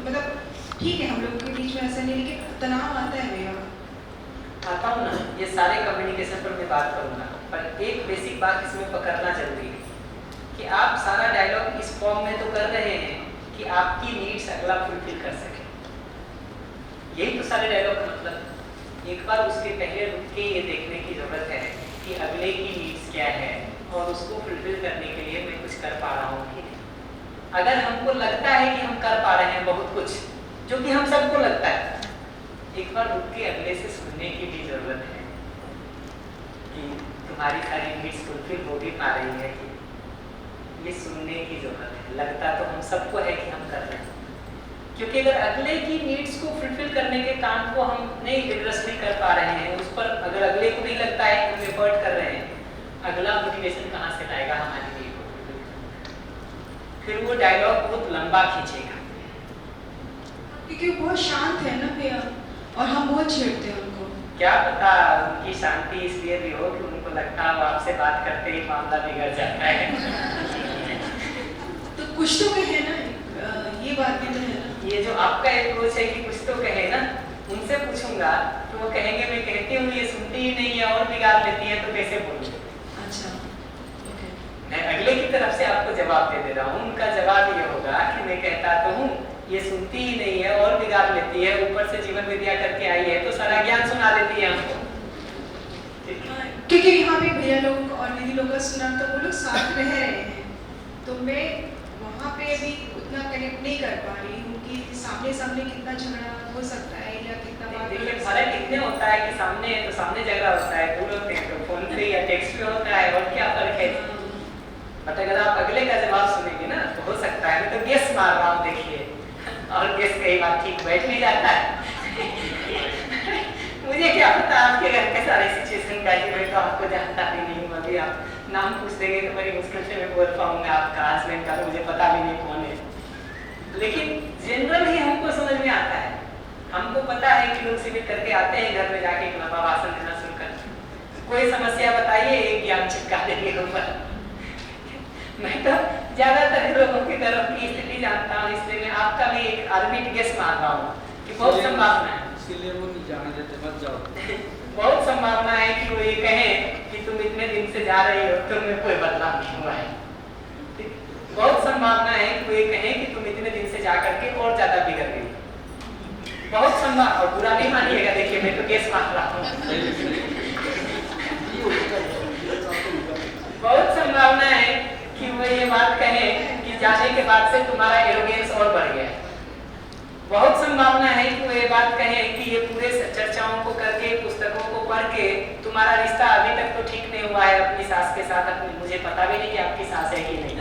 मतलब ठीक है हम लोग के बीच में ऐसा नहीं, लेकिन तनाव आता है मेरा। आता हूँ ना, ये सारे कम्युनिकेशन पर मैं बात करूँगा, पर एक बेसिक बात इसमें पकड़ना जरूरी है कि आप सारा डायलॉग इस फॉर्म में तो कर रहे हैं कि आपकी नीड्स अगला फुलफिल कर सके। यही तो सारे डायलॉग का मतलब। एक बार उसके पहले रुक के ये देखने की जरूरत है कि अगले की नीड्स क्या है और उसको फुलफिल करने के लिए मैं कुछ कर पा रहा हूँ कि नहीं। अगर हमको लगता है कि हम कर पा रहे हैं बहुत कुछ, जो कि हम सबको लगता है, एक बार रुक के अगले से सुनने की भी जरूरत है कि तुम्हारी सारी नीड्स फुलफिल हो भी पा रही है कि ये सुनने की जरूरत है। लगता तो हम सबको है कि हम कर रहे हैं, क्योंकि अगर अगले की नीड्स को फुलफिल करने के काम को हम नहीं एड्रेस नहीं कर पा रहे हैं, उस पर अगर अगले को नहीं लगता है कि हम एफर्ट कर रहे हैं, अगला मोटिवेशन कहाँ से लाएगा हमारे लिए को फुलफिल करने? फिर वो डायलॉग बहुत लंबा खींचेगा, क्योंकि वो बहुत शांत है ना भैया, और हम बहुत छेड़ते हैं उनको। क्या पता उनकी शांति इसलिए भी हो कि उनको लगता है आपसे बात करते ही मामला बिगड़ जाता है। तो कुछ तो कहे ना, ये बात भी तो है ना। ये जो आपका अप्रोच है कि कुछ तो कहे ना, उनसे पूछूंगा तो वो कहेंगे मैं कहती हूँ ये सुनती ही नहीं है और बिगाड़ लेती है, तो कैसे बोलूँ? अच्छा, ओके। मैं अगले की तरफ से आपको जवाब दे दे रहा हूँ। उनका जवाब ये होगा कि मैं कहता तो हूँ ये सुनती ही नहीं है और बिगाड़ लेती है, ऊपर से जीवन विद्या करके आई है तो सारा ज्ञान सुना देती है हमको। क्योंकि यहाँ पे भैया लोग और दीदी लोग का सुना तो वो लोग साथ रह रहे हैं, तो मैं वहाँ पे अभी उतना कनेक्ट नहीं कर पा रही हूँ कि सामने सामने कितना झगड़ा हो सकता है या कितना बात। देखिए फर्क इतने होता है कि सामने है तो सामने झगड़ा होता है, दूर होते हैं तो फोन पे या टेक्स्ट पे होता है, और क्या फर्क है? बट अगर आप अगले का जवाब सुनेंगे ना तो हो सकता है, मैं तो गेस मार रहा हूँ देखिए, और गेस कई बार ठीक बैठ भी जाता है। मुझे क्या पता आपके घर के सारे सिचुएशन का, मैं तो आपको जानता भी नहीं हूँ। अभी आप नाम पूछ देंगे तो बड़ी मुश्किल से मैं बोल पाऊंगा आपका हस्बैंड का, तो मुझे पता भी नहीं कौन है, लेकिन जनरल ही हमको समझ में आता है। हमको पता है कि लोग शिविर करके आते हैं, घर में जाके एक लंबा भाषण देना शुरू करते, कोई समस्या बताइए एक ज्ञान चिपका देंगे ऊपर। मैं तो ज्यादातर लोगों की तरफ की स्थिति जानता हूँ, इसलिए मैं आपका भी एक आर्बिट गेस मार रहा हूँ कि बहुत संभावना है, इसलिए वो नहीं जाने देते, मत जाओ। बहुत संभावना है कि वो ये कहें कि तुम इतने दिन से जा रही हो, तुम्हें कोई बदलाव नहीं हुआ है। बहुत संभावना है कि वो ये कहें कि तुम इतने दिन से जा करके और ज्यादा बिगड़ गई। बहुत संभावना, और बुरा नहीं मानिएगा, देखिए मैं तो केस मार रहा हूँ। बहुत संभावना है कि वो ये बात कहें कि जाने के बाद से तुम्हारा एरोगेंस और बढ़ गया है। बहुत संभावना है कि वो ये बात कहें कि ये पूरे चर्चाओं को करके, पुस्तकों को पढ़ के तुम्हारा रिश्ता अभी तक तो ठीक नहीं हुआ है अपनी सास के साथ। अपनी, मुझे पता भी नहीं कि आपकी सास है कि नहीं।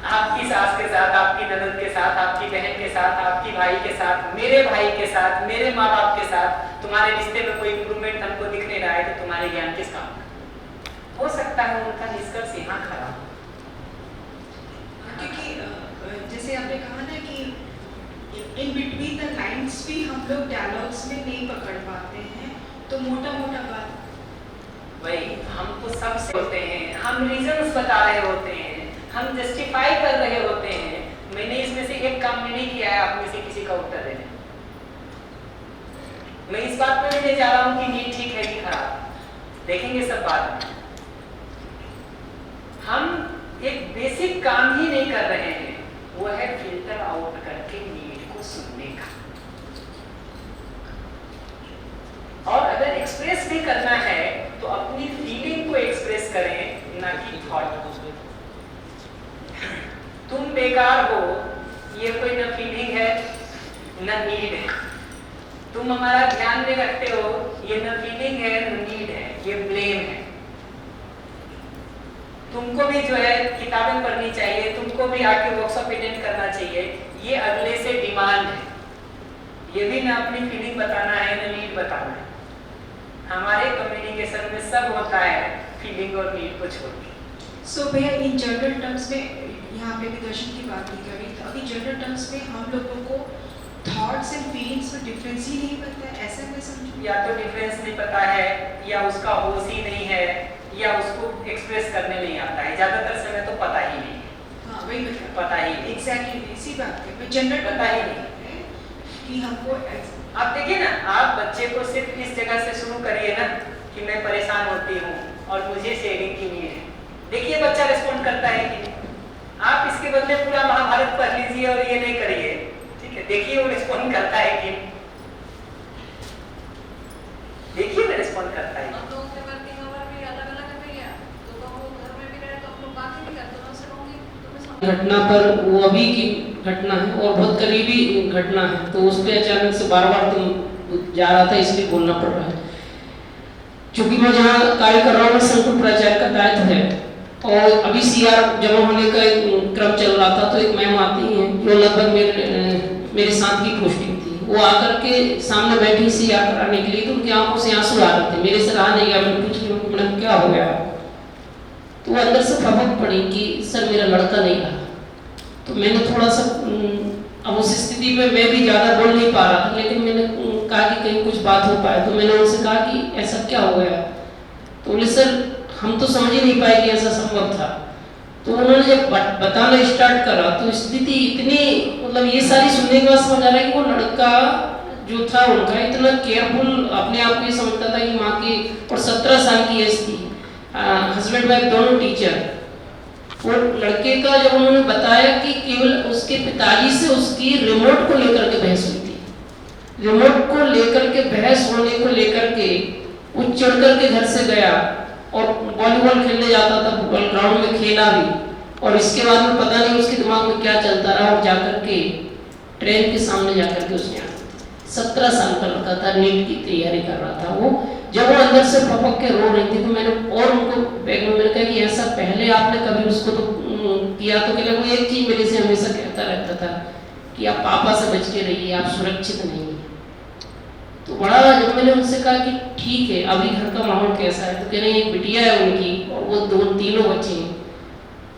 आपकी सास के साथ, आपकी ननद के साथ, आपकी बहन के साथ, आपकी भाई के साथ, मेरे भाई के साथ, मेरे माँ बाप के साथ तुम्हारे रिश्ते में कोई इंप्रूवमेंट हमको दिख नहीं रहा है, तो तुम्हारे ज्ञान किस काम का? हो सकता है उनका निष्कर्ष यहाँ खड़ा, क्योंकि जैसे आपने कहा ना कि इन बिटवीन द लाइंस भी हम लोग डायलॉग्स में नहीं पकड़ पाते हैं, तो मोटा मोटा बात वही हम तो सबसे होते हैं, हम रीजंस बता रहे होते हैं, हम जस्टिफाई कर रहे होते हैं। मैंने इसमें से एक काम में नहीं किया है आप में से किसी का उत्तर देने। मैं इस बात पे नहीं जा रहा हूँ कि नीट ठीक है कि खराब, देखेंगे सब बाद में। हम एक बेसिक काम ही नहीं कर रहे हैं, वो है फिल्टर आउट करके नीड को सुनने का। और अगर एक्सप्रेस भी करना है तो अपनी फीलिंग को एक्सप्रेस करें, ना कि थॉट। तुम बेकार हो, ये कोई न फीलिंग है न नीड है। तुम हमारा ध्यान नहीं रखते हो, ये न फीलिंग है न नीड है, ये ब्लेम है। तुमको भी जो है किताबें पढ़नी चाहिए, तुमको भी आके वर्कशॉप अटेंड करना चाहिए, ये अगले से डिमांड है। ये भी ना अपनी फीलिंग बताना है न नीड बताना है। हमारे कम्युनिकेशन में सब होता है फीलिंग और नीड को छोड़ के। सो भैया इन जनरल टर्म्स में, यहाँ पे भी दर्शन की बात नहीं करी, तो अभी जनरल टर्म्स में हम लोगों को थॉट्स एंड फीलिंग्स में डिफरेंस ही नहीं पता है, ऐसा मैं समझूं? या तो डिफरेंस नहीं पता है, या उसका होश ही नहीं है, या उसको एक्सप्रेस करने नहीं आता है। ज्यादातर समय तो पता ही नहीं है। हाँ वही पता ही नहीं। एग्जैक्टली इसी बात पे मैं जनरल पता ही नहीं है कि हमको आप देखिए ना, आप बच्चे को सिर्फ इस जगह से शुरू करिए ना कि मैं परेशान होती हूँ और मुझे शेयरिंग की नीड है, देखिए बच्चा रिस्पॉन्ड करता है कि नहीं। आप इसके बदले पूरा महाभारत पढ़ लीजिए और ये नहीं करिए, ठीक है, देखिए वो रिस्पॉन्ड करता है कि, देखिए वो रिस्पॉन्ड करता है। घटना पर वो अभी की घटना है और बहुत करीबी घटना है, तो उस पर अचानक से बार बार तुम जा रहा था, इसलिए बोलना पड़ रहा है। क्योंकि मैं जहाँ कार्य कर रहा हूँ संकुल प्राचार्य का दायित्व है, और अभी सीआर जमा होने का एक क्रम चल रहा था, तो एक मैम आती हैं जो लगभग मेरे साथ की पोस्टिंग थी, वो आकर के सामने बैठी सीआर कराने के लिए, तो उनकी आंखों से आंसू आ रहे थे, मेरे से रहा नहीं गया। मैंने पूछ लिया मैडम क्या हो गया, तो वो अंदर से फपक पड़ी कि सर मेरा लड़का नहीं रहा। तो मैंने थोड़ा सा अब उस स्थिति में मैं भी ज़्यादा बोल नहीं पा रहा था, लेकिन मैंने कहा कि कहीं कुछ बात हो पाए, तो मैंने उनसे कहा कि ऐसा क्या हो गया, तो बोले सर हम तो समझ ही नहीं पाए कि ऐसा संभव था। तो उन्होंने जब बताना स्टार्ट करा तो स्थिति इतनी, मतलब ये सारी सुनने के बाद समझ आ रहा है कि वो लड़का जो था उनका इतना केयरफुल, अपने आप को ये समझता था कि माँ की, और 17 साल की एज थी, हस्बैंड वाइफ दोनों टीचर। वो लड़के का जब उन्होंने बताया कि केवल उसके पिताजी से उसकी रिमोट को लेकर के बहस हुई थी, रिमोट को लेकर के बहस होने को लेकर के वो चढ़ कर के घर से गया और वॉलीबॉल खेलने जाता था, फुटबॉल ग्राउंड में खेला भी, और इसके बाद में पता नहीं उसके दिमाग में क्या चलता रहा, और जाकर के ट्रेन के सामने जाकर के उसने 17 साल का लड़का था, नीट की तैयारी कर रहा था वो। जब वो अंदर से फपक के रो रही थी, तो मैंने और उनको बैग में मैंने कहा कि ऐसा पहले आपने कभी उसको तो किया, तो कहले वो एक चीज मेरे से हमेशा कहता रहता था कि आप पापा से बच के रहिए, आप सुरक्षित नहीं है। तो बड़ा जब मैंने उनसे कहा कि ठीक है अभी घर का माहौल कैसा है, तो कह रहे एक बिटिया है उनकी और वो तीनों बच्चे हैं।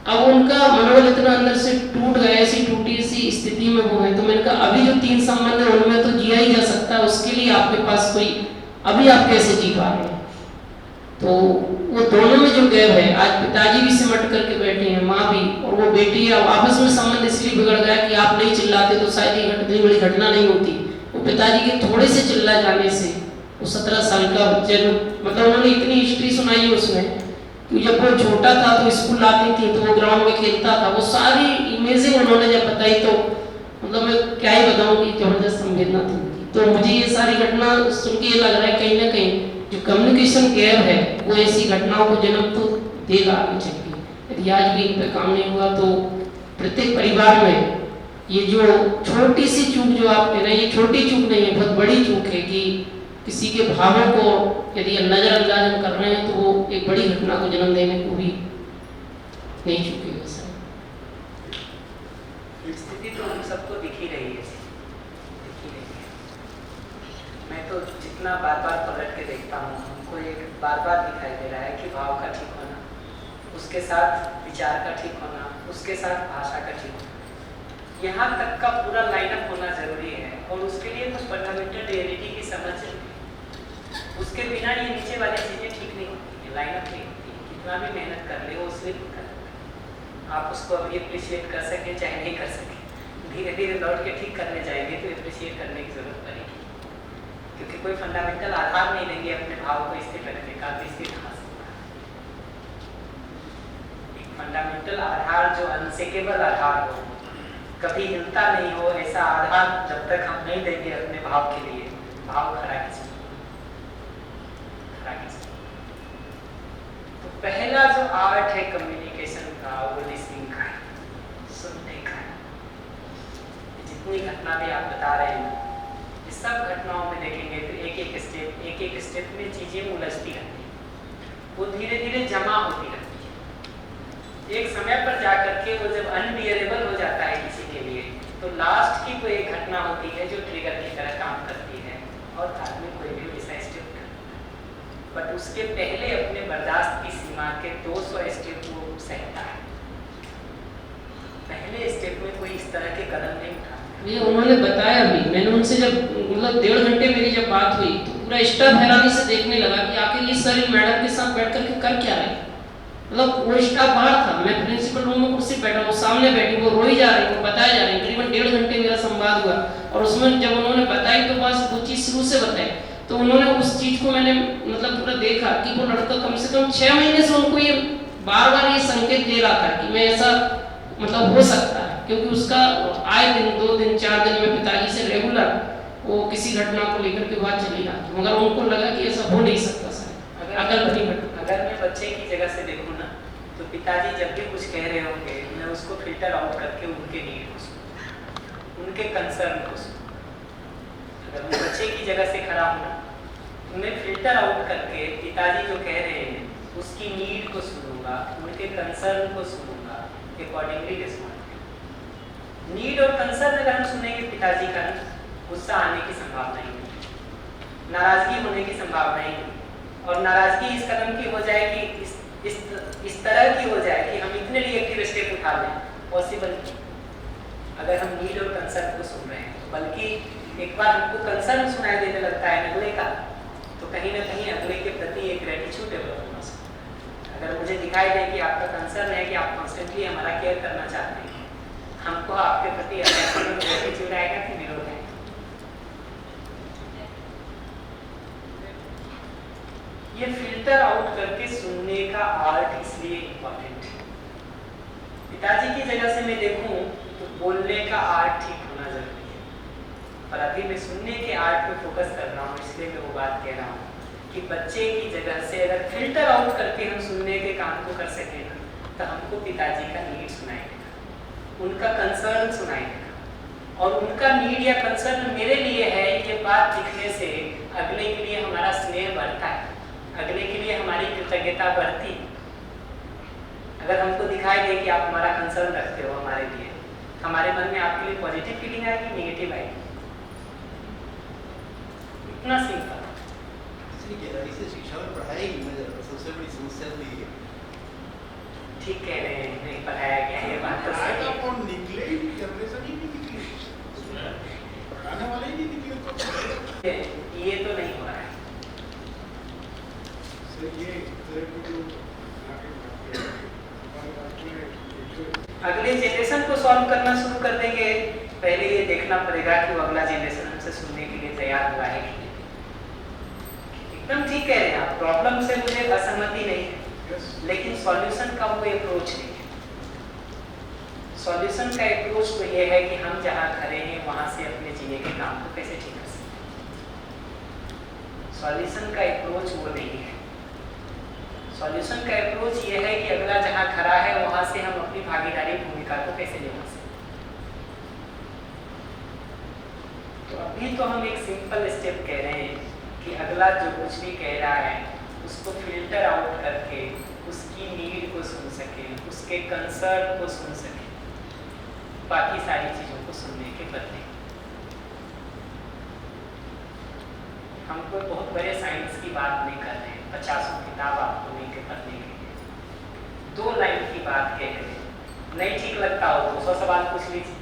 अब उनका मनोबल इतना अंदर से टूट गया, ऐसी टूटी सी स्थिति में वो है। तो मैंने कहा अभी जो 3 संबंध है उनमें तो जिया ही जा सकता है, उसके लिए आपके पास कोई, अभी आप कैसे जी पा रहे हैं। तो वो दोनों में जो गैप है, आज पिताजी भी सिमट करके बैठे हैं, माँ भी, और वो बेटी है, आपस में संबंध इसलिए बिगड़ गया कि आप नहीं चिल्लाते तो शायद ये इतनी बड़ी घटना नहीं होती। वो पिताजी के थोड़े से चिल्ला जाने से वो 17 साल का बच्चे, मतलब उन्होंने इतनी हिस्ट्री सुनाई है उसमें कि जब वो छोटा था तो स्कूल आती थी तो वो ग्राउंड में खेलता था, वो सारी इमेजिंग उन्होंने जब बताई तो मतलब मैं क्या ही बताऊं कि जबरदस्त संवेदना थी। तो मुझे ये सारी घटना सुन के ये लग रहा है कहीं ना कहीं जो कम्युनिकेशन गैप है वो ऐसी घटनाओं को जन्म तो देगा आगे चल के। यदि आज भी इन पे काम नहीं हुआ तो प्रत्येक परिवार में ये जो छोटी सी चूक जो आप कह रहे हैं, ये छोटी चूक नहीं है, बहुत बड़ी चूक है कि किसी के भावों को यदि नजरअंदाज हम कर रहे हैं तो वो एक बड़ी घटना को जन्म देने को भी नहीं चूकेगा। स्थिति तो हम सबको दिख ही रही है, मैं तो जितना बार बार पलट के देखता हूँ हमको एक बार बार दिखाई दे रहा है कि भाव का ठीक होना, उसके साथ विचार का ठीक होना, उसके साथ भाषा का ठीक होना, यहाँ तक का पूरा लाइनअप होना जरूरी है। और उसके लिए कुछ फंडामेंटल रियलिटी की समझ, उसके बिना ये नीचे वाली चीज़ें ठीक नहीं होती है, लाइनअप नहीं होती है। कितना भी मेहनत कर ले वो उससे नहीं कर सकते। आप उसको अभी अप्रिशिएट कर सकें चाहे नहीं कर सकें, धीरे धीरे लौट के ठीक करने जाएंगे तो अप्रिशिएट करने की जरूरत पड़ेगी, क्योंकि कोई फंडामेंटल आधार नहीं देंगे अपने भाव को स्थिर रखने का, तो स्थिर कहाँ से होगा। एक फंडामेंटल आधार जो अनसेकेबल आधार हो, कभी हिलता नहीं हो, ऐसा आधार जब तक हम नहीं देंगे अपने भाव के लिए, भाव खड़ा किसी तो पहला जो आर्ट है कम्युनिकेशन का वो लिसनिंग का है, सुनने का है। जितनी घटना भी आप बता रहे हैं ये सब घटनाओं में देखेंगे तो एक एक स्टेप में चीजें उलझती रहती है, वो धीरे धीरे जमा होती रहती है। एक समय पर जाकर के वो जब अनबियरेबल हो जाता है किसी के लिए तो लास्ट की कोई एक घटना होती है जो ट्रिगर की तरह काम करती है और आदमी कोई भी वैसा स्टेप करता है, बट उसके पहले अपने बर्दाश्त की सीमा के 200 स्टेप वो सहता है। पहले स्टेप में कोई इस तरह के कदम नहीं उठाता। ये उन्होंने बताया भी, मैंने उनसे जब मतलब 1.5 घंटे मेरी जब बात हुई तो पूरा स्टाफ हैरानी से देखने लगा कि आखिर ये सर मैडम के साथ बैठ करके कर क्या रहे। मतलब वो स्टाफ बाहर था, मैं प्रिंसिपल रूम में कुर्सी बैठा, वो सामने बैठी, वो रोई जा रही, वो बताया जा रही। करीबन 1.5 घंटे मेरा संवाद हुआ और उसमें जब उन्होंने बताई तो बस वो चीज़ शुरू से बताई। तो उन्होंने उस चीज़ को मैंने मतलब पूरा देखा कि वो लड़का कम से कम 6 महीने से उनको ये बार बार ये संकेत दे रहा था कि मैं ऐसा मतलब हो सकता है, क्योंकि उसका आए दिन 2 दिन 4 दिन में पिताजी से रेगुलर वो किसी घटना को लेकर के बात चली जाती, मगर उनको लगा कि ऐसा हो नहीं सकता सर। अगर मैं बच्चे की जगह से देखूँ तो पिताजी जब भी कुछ कह रहे होंगे मैं उसको फिल्टर आउट करके उनके नीड को सुनूंगा। उनके कंसर्न को सुनो। अगर मैं बच्चे की जगह से खड़ा हूँ तो मैं फिल्टर आउट करके पिताजी जो कह रहे हैं उसकी नीड को सुनूंगा, उनके कंसर्न को सुनूंगा, अकॉर्डिंगली रिस्पॉन्ड। नीड और कंसर्न अगर हम सुनेंगे पिताजी का, गुस्सा आने की संभावना ही नहीं, नाराजगी होने की संभावना ही नहीं। और नाराजगी इस कदम की हो जाए कि इस तरह की हो जाए कि हम इतने रिएक्टिव स्टेप उठा लें, पॉसिबल नहीं अगर हम नीड और कंसर्न को सुन रहे हैं। बल्कि एक बार हमको कंसर्न सुनाई देने लगता है अगले का, तो कहीं ना कहीं अगले के प्रति एक ग्रेटिट्यूड डेवलप होना सकता है। अगर मुझे दिखाई दे कि आपका कंसर्न है कि आप कॉन्स्टेंटली हमारा केयर करना चाहते हैं, हमको आपके प्रति ग्रेटिट्यूड आएगा कि विरोध है। ये फिल्टर आउट करके सुनने का आर्ट इसलिए इम्पोर्टेंट है। पिताजी की जगह से मैं देखूं तो बोलने का आर्ट ठीक होना जरूरी है, पर अभी मैं सुनने के आर्ट पे फोकस कर रहा हूँ, इसलिए मैं वो बात कह रहा हूँ कि बच्चे की जगह से अगर फिल्टर आउट करके हम सुनने के काम को कर सकें ना, तो हमको पिताजी का नीड सुनाई देगा, उनका कंसर्न सुनाई देगा। और उनका नीड या कंसर्न मेरे लिए है, ये बात दिखने से अगले के लिए हमारा स्नेह बढ़ता है, अगले के लिए हमारी कृतज्ञता बढ़ती। अगर हमको दिखाई दे कि आप हमारा कंसर्न रखते हो हमारे लिए, हमारे मन में आपके लिए पॉजिटिव फीलिंग आएगी, नेगेटिव आएगी। इतना सिंपल। इसे शिक्षा में पढ़ाई सबसे बड़ी समस्या तो ये है। ठीक कह रहे हैं, नहीं पढ़ाया गया, ये बात तो सही है। निकले ही नहीं, जनरेशन ही नहीं निकली, पढ़ाने वाले ही नहीं निकले, तो ये तो नहीं हो रहा है। अगले जनरेशन को सॉल्व करना शुरू कर देंगे, पहले ये देखना पड़ेगा कि वो अगला जनरेशन हमसे सुनने के लिए तैयार हुआ है कि नहीं। एकदम ठीक कह रहे हैं आप, प्रॉब्लम से मुझे असहमति नहीं है, लेकिन सॉल्यूशन का वो अप्रोच नहीं है। सॉल्यूशन का अप्रोच तो ये है कि हम जहाँ खड़े हैं वहां से अपने जीने के काम को कैसे ठीक कर सकते हैं। सॉल्यूशन का अप्रोच वो नहीं है। सॉल्यूशन का अप्रोच ये है कि अगला जहाँ खड़ा है वहां से हम अपनी भागीदारी भूमिका को कैसे निभा सकते। तो अभी तो हम एक सिंपल स्टेप कह रहे हैं कि अगला जो कुछ भी कह रहा है उसको फिल्टर आउट करके उसकी नीड को सुन सके, उसके कंसर्न को सुन सके, बाकी सारी चीजों को सुनने के बदले। हम कोई बहुत बड़े साइंस की बात नहीं कर रहे हैं, 50 किताब आपको नहीं के पढ़ने के लिए, 2 लाइन की बात कह रहे हैं। नहीं ठीक लगता हो 200 सवाल पूछ लीजिए,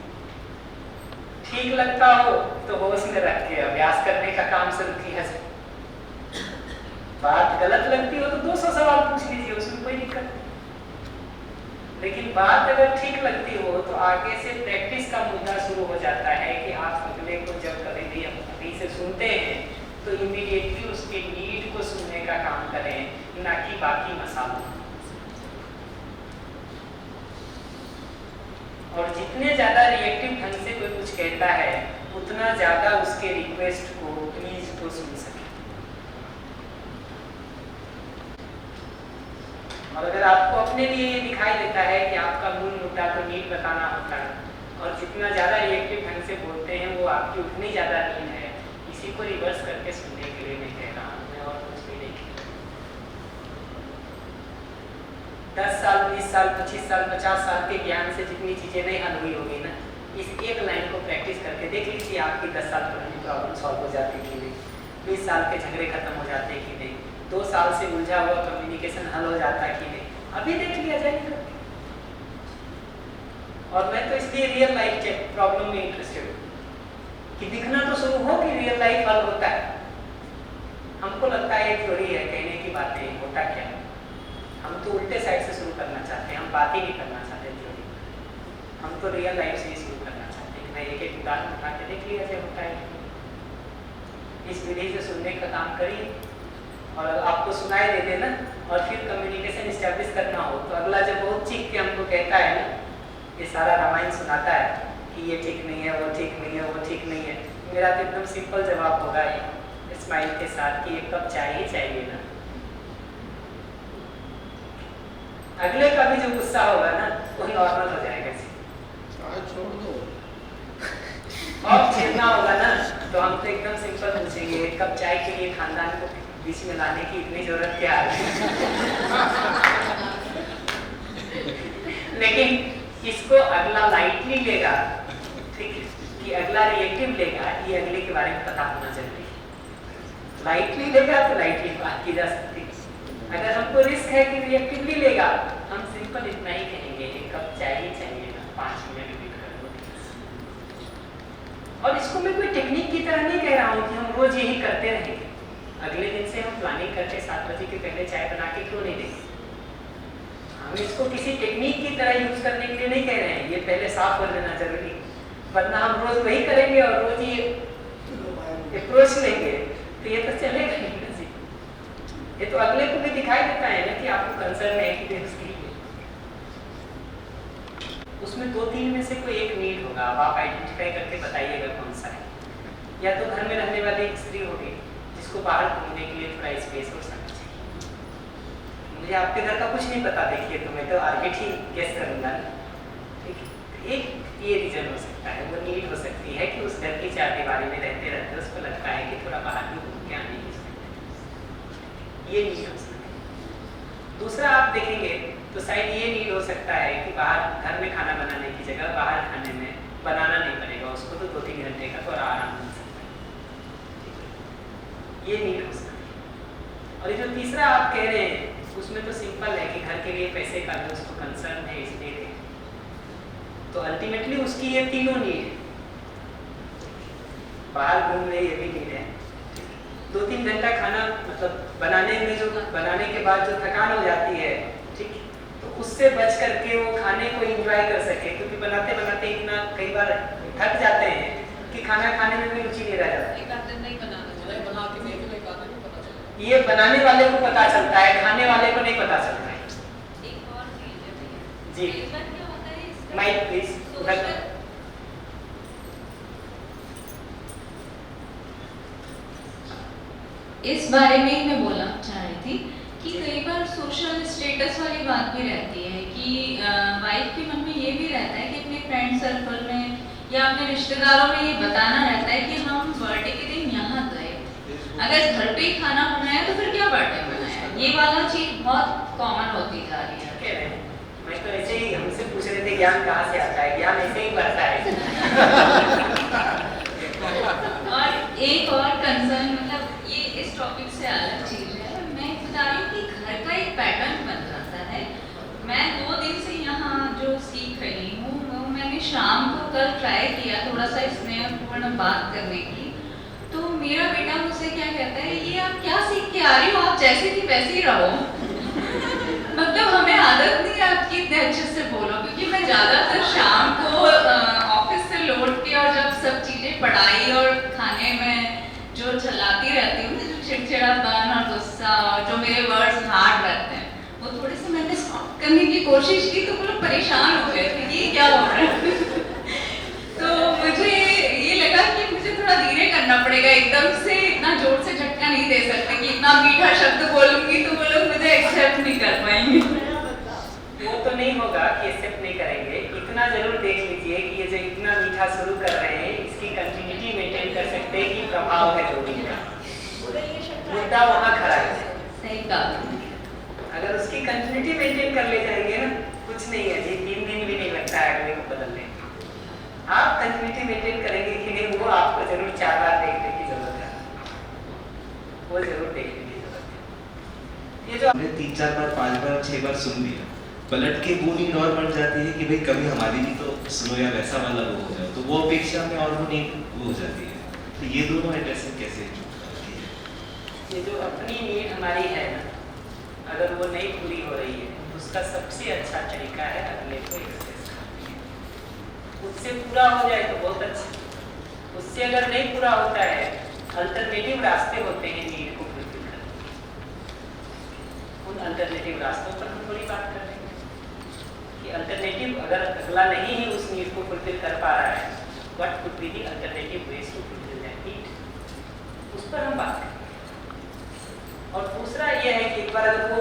ठीक लगता हो तो होश में रख के अभ्यास करने का काम शुरू किया जाए। बात गलत लगती हो तो 200 सवाल पूछ लीजिए, उसमें कोई दिक्कत नहीं। लेकिन बात अगर ठीक लगती हो तो आगे से प्रैक्टिस का मुद्दा शुरू हो जाता है कि आप अगले को जब कभी भी अभी से सुनते हैं तो इमीडिएटली उसके नीड को सुनने का काम करें, ना कि बाकी मसालों। और जितने ज्यादा रिएक्टिव ढंग से कोई कुछ कहता है उतना ज्यादा उसके रिक्वेस्ट को, प्लीज को सुन सके। और अगर आपको अपने लिए ये दिखाई देता है कि आपका मूल मुद्दा तो नीड बताना होता है और जितना ज्यादा रिएक्टिव ढंग से बोलते हैं वो आपकी उतनी ज्यादा नीड है, इसी को रिवर्स करके सुनने के लिए मैं कह रहा हूँ, मैं और कुछ भी नहीं कह रहा। 10 साल 20 साल 25 साल 50 साल के ज्ञान से जितनी चीजें नहीं हल हुई होगी ना, इस एक लाइन को प्रैक्टिस करके देख लीजिए आपकी 10 साल पुरानी प्रॉब्लम सॉल्व हो जाती कि नहीं, 20 साल के झगड़े खत्म हो जाते कि नहीं, 2 साल से उलझा हुआ कम्युनिकेशन हल हो जाता कि नहीं, अभी देख लिया जाएगा। और मैं तो इसलिए रियल लाइफ प्रॉब्लम में इंटरेस्टेड हूँ कि दिखना तो शुरू हो कि रियल लाइफ हल होता है। हमको लगता है ये थ्योरी है, कहने की बातें, होता क्या है। हम तो उल्टे साइड से शुरू करना चाहते हैं, हम बात ही नहीं करना चाहते थ्योरी, हम तो रियल लाइफ से ही शुरू करना चाहते हैं। मैं एक एक उदाहरण उठा के देख लिया जाए होता है। इस विधि से सुनने का काम करिए और आपको सुनाई दे देना और फिर कम्युनिकेशन इस्टेब्लिश करना हो तो अगला जब बहुत चीख के हमको कहता है ना, ये सारा रामायण सुनाता है कि ये ठीक नहीं है, वो ठीक नहीं है, वो ठीक नहीं है, मेरा तो एकदम सिंपल जवाब होगा स्माइल के साथ कि एक कप चाय ही चाहिए ना। अगले का भी जो गुस्सा होगा ना वो नॉर्मल हो जाएगा। छोड़ दो और छेड़ना होगा ना तो हम तो एकदम सिंपल पूछेंगे, एक कप चाय के लिए खानदान को बीच में लाने की इतनी जरूरत क्या है? लेकिन इसको अगला लाइटली लेगा, ठीक है, कि अगला रिएक्टिव लेगा, ये अगले के बारे में पता होना जरूरी है। लाइटली लेगा तो लाइटली बात की जा सकती है। अगर हमको रिस्क है कि रिएक्टिवली लेगा, हम सिंपल इतना ही कहेंगे, एक कप चाय ही चाहिए ना, 5 मिनट रिपीट कर दो। और इसको मैं कोई टेक्निक की तरह नहीं कह रहा हूँ कि हम रोज यही करते रहेंगे। अगले दिन से हम प्लानिंग करके 7 बजे के पहले चाय बना के क्यों नहीं देंगे? हम इसको किसी टेक्निक की तरह यूज करने के लिए नहीं कह रहे हैं, ये पहले साफ कर लेना जरूरी, वरना हम रोज वही करेंगे और रोज ही अप्रोच लेंगे तो ये तो चलेगा नहीं ना जी। ये तो अगले को भी दिखाई देता है ना कि आपको कंसर्न है कि उसकी, उसमें 2-3 में से कोई एक नीड होगा, अब आप आइडेंटिफाई करके बताइएगा कौन सा है। या तो घर में रहने वाली एक स्त्री होगी जिसको बाहर घूमने के लिए थोड़ा स्पेस हो सकना चाहिए। मुझे आपके घर का कुछ नहीं पता, देखिए तो मैं तो आर्बिट ही गेस करूंगा, ठीक है। एक ये रीजन हो सकता है, वो नीड हो सकती है कि उस घर की 4 दीवारी में रहते रहते उसको लगता है कि थोड़ा बाहर भी घूम के आने की जरूरत है, ये नीड हो सकता है। दूसरा आप देखेंगे तो शायद ये नीड हो सकता है कि बाहर घर में खाना बनाने की जगह बाहर खाने में बनाना नहीं पड़ेगा उसको, तो 2-3 घंटे का थोड़ा आराम मिल सकता है, ये नीड हो सकता है। और ये जो तीसरा आप कह रहे हैं उसमें तो सिंपल है कि घर के लिए पैसे का भी उसको कंसर्न है, इसलिए तो अल्टीमेटली उसकी ये तीनों नीड है। बाहर घूम रहे ये भी नीड है, 2-3 घंटा खाना मतलब बनाने में जो बनाने के बाद जो थकान हो जाती है, ठीक, तो उससे बच करके वो खाने को एंजॉय कर सके, क्योंकि बनाते बनाते इतना कई बार थक जाते हैं कि खाना खाने में भी रुचि नहीं रह जाती। ये बनाने वाले को पता चलता है, खाने वाले को नहीं पता चलता है। एक और चीज है जी माइक प्लीज। इस बारे में ही मैं बोलना चाह रही थी कि कई बार सोशल स्टेटस वाली बात भी रहती है कि वाइफ के मन में ये भी रहता है कि अपने फ्रेंड सर्कल में या अपने रिश्तेदारों में ये बताना रहता है कि हम बर्थडे के दिन यहाँ गए, अगर घर पे ही खाना बनाया तो फिर क्या बर्थडे बनाया। ये वाला चीज बहुत कॉमन होती जा रही है। मैं तो ऐसे ही हमसे पूछ रहे थे ज्ञान कहाँ से आता है, ज्ञान ऐसे ही बढ़ता है। और एक और कंसर्न, मतलब ये इस टॉपिक से अलग चीज है, मैं बता रही हूँ कि घर का एक पैटर्न बन जाता है। मैं 2 दिन से यहाँ जो सीख रही हूँ, मैंने शाम को कल ट्राई किया थोड़ा सा स्नेहपूर्ण बात करने की, तो मेरा बेटा मुझसे क्या कहता है, ये आप क्या सीख के आ रही हो, आप जैसी थी वैसे ही रहो। मतलब हमें आदत नहीं है आपकी इतने अच्छे से बोलो, क्योंकि मैं ज्यादातर शाम को ऑफिस से लौट के और जब सब चीजें पढ़ाई और खाने में जो चलाती रहती हूँ, जो चिड़चिड़ापन और गुस्सा और जो मेरे वर्ड्स हार्ड रहते हैं, वो थोड़े से मैंने स्टॉप करने की कोशिश की तो वो लोग परेशान हो गए थे कि ये क्या हो रहा है। तो मुझे ये लगा कि मुझे थोड़ा धीरे करना पड़ेगा, एकदम से इतना जोर से झटका नहीं दे सकते कि इतना मीठा शब्द बोलूंगी तो वो लोग मुझे एक्सेप्ट नहीं कर पाएंगे। वो तो नहीं होगा कि एक्सेप्ट नहीं करेंगे, इतना जरूर देख लीजिए कि ये जो इतना मीठा शुरू कर रहे हैं इसकी कंटिन्यूटी मेंटेन कर सकते हैं कि प्रभाव है जो भी का मुद्दा वहाँ खड़ा है। सही कहा। अगर उसकी कंटिन्यूटी मेंटेन कर ले जाएंगे ना, कुछ नहीं है जी, 3 दिन भी नहीं लगता है अगले को बदलने। आप कंटिन्यूटी मेंटेन करेंगे कि नहीं, वो आपको जरूर 4 बार देखने की जरूरत है, वो जरूर देखने की जरूरत है। ये जो हमने 3-4 बार 5 बार 6 बार सुन लिया, पलट के वो नीड और बढ़ जाती है कि भाई कभी हमारी भी तो सुनो या वैसा वाला वो हो जाए, तो वो अपेक्षा में और वो नीड वो हो जाती है। तो ये दोनों एड्रेसिंग कैसे ये जो अपनी नीड हमारी है ना, अगर वो नहीं पूरी हो रही है तो उसका सबसे अच्छा तरीका है अगले को एक्सेस करना। उससे पूरा हो जाए तो बहुत अच्छा, उससे अगर नहीं पूरा होता है अल्टरनेटिव रास्ते होते हैं नीड को फुलफिल करने। उन अल्टरनेटिव रास्तों पर हम थोड़ी बात कर रहे हैं कि अल्टरनेटिव अगर अगला नहीं ही उस नीड को फुलफिल कर पा रहा है, what could be the alternative ways to fulfil that need, उस पर हम बात करें। और दूसरा ये है कि एक बार अगर वो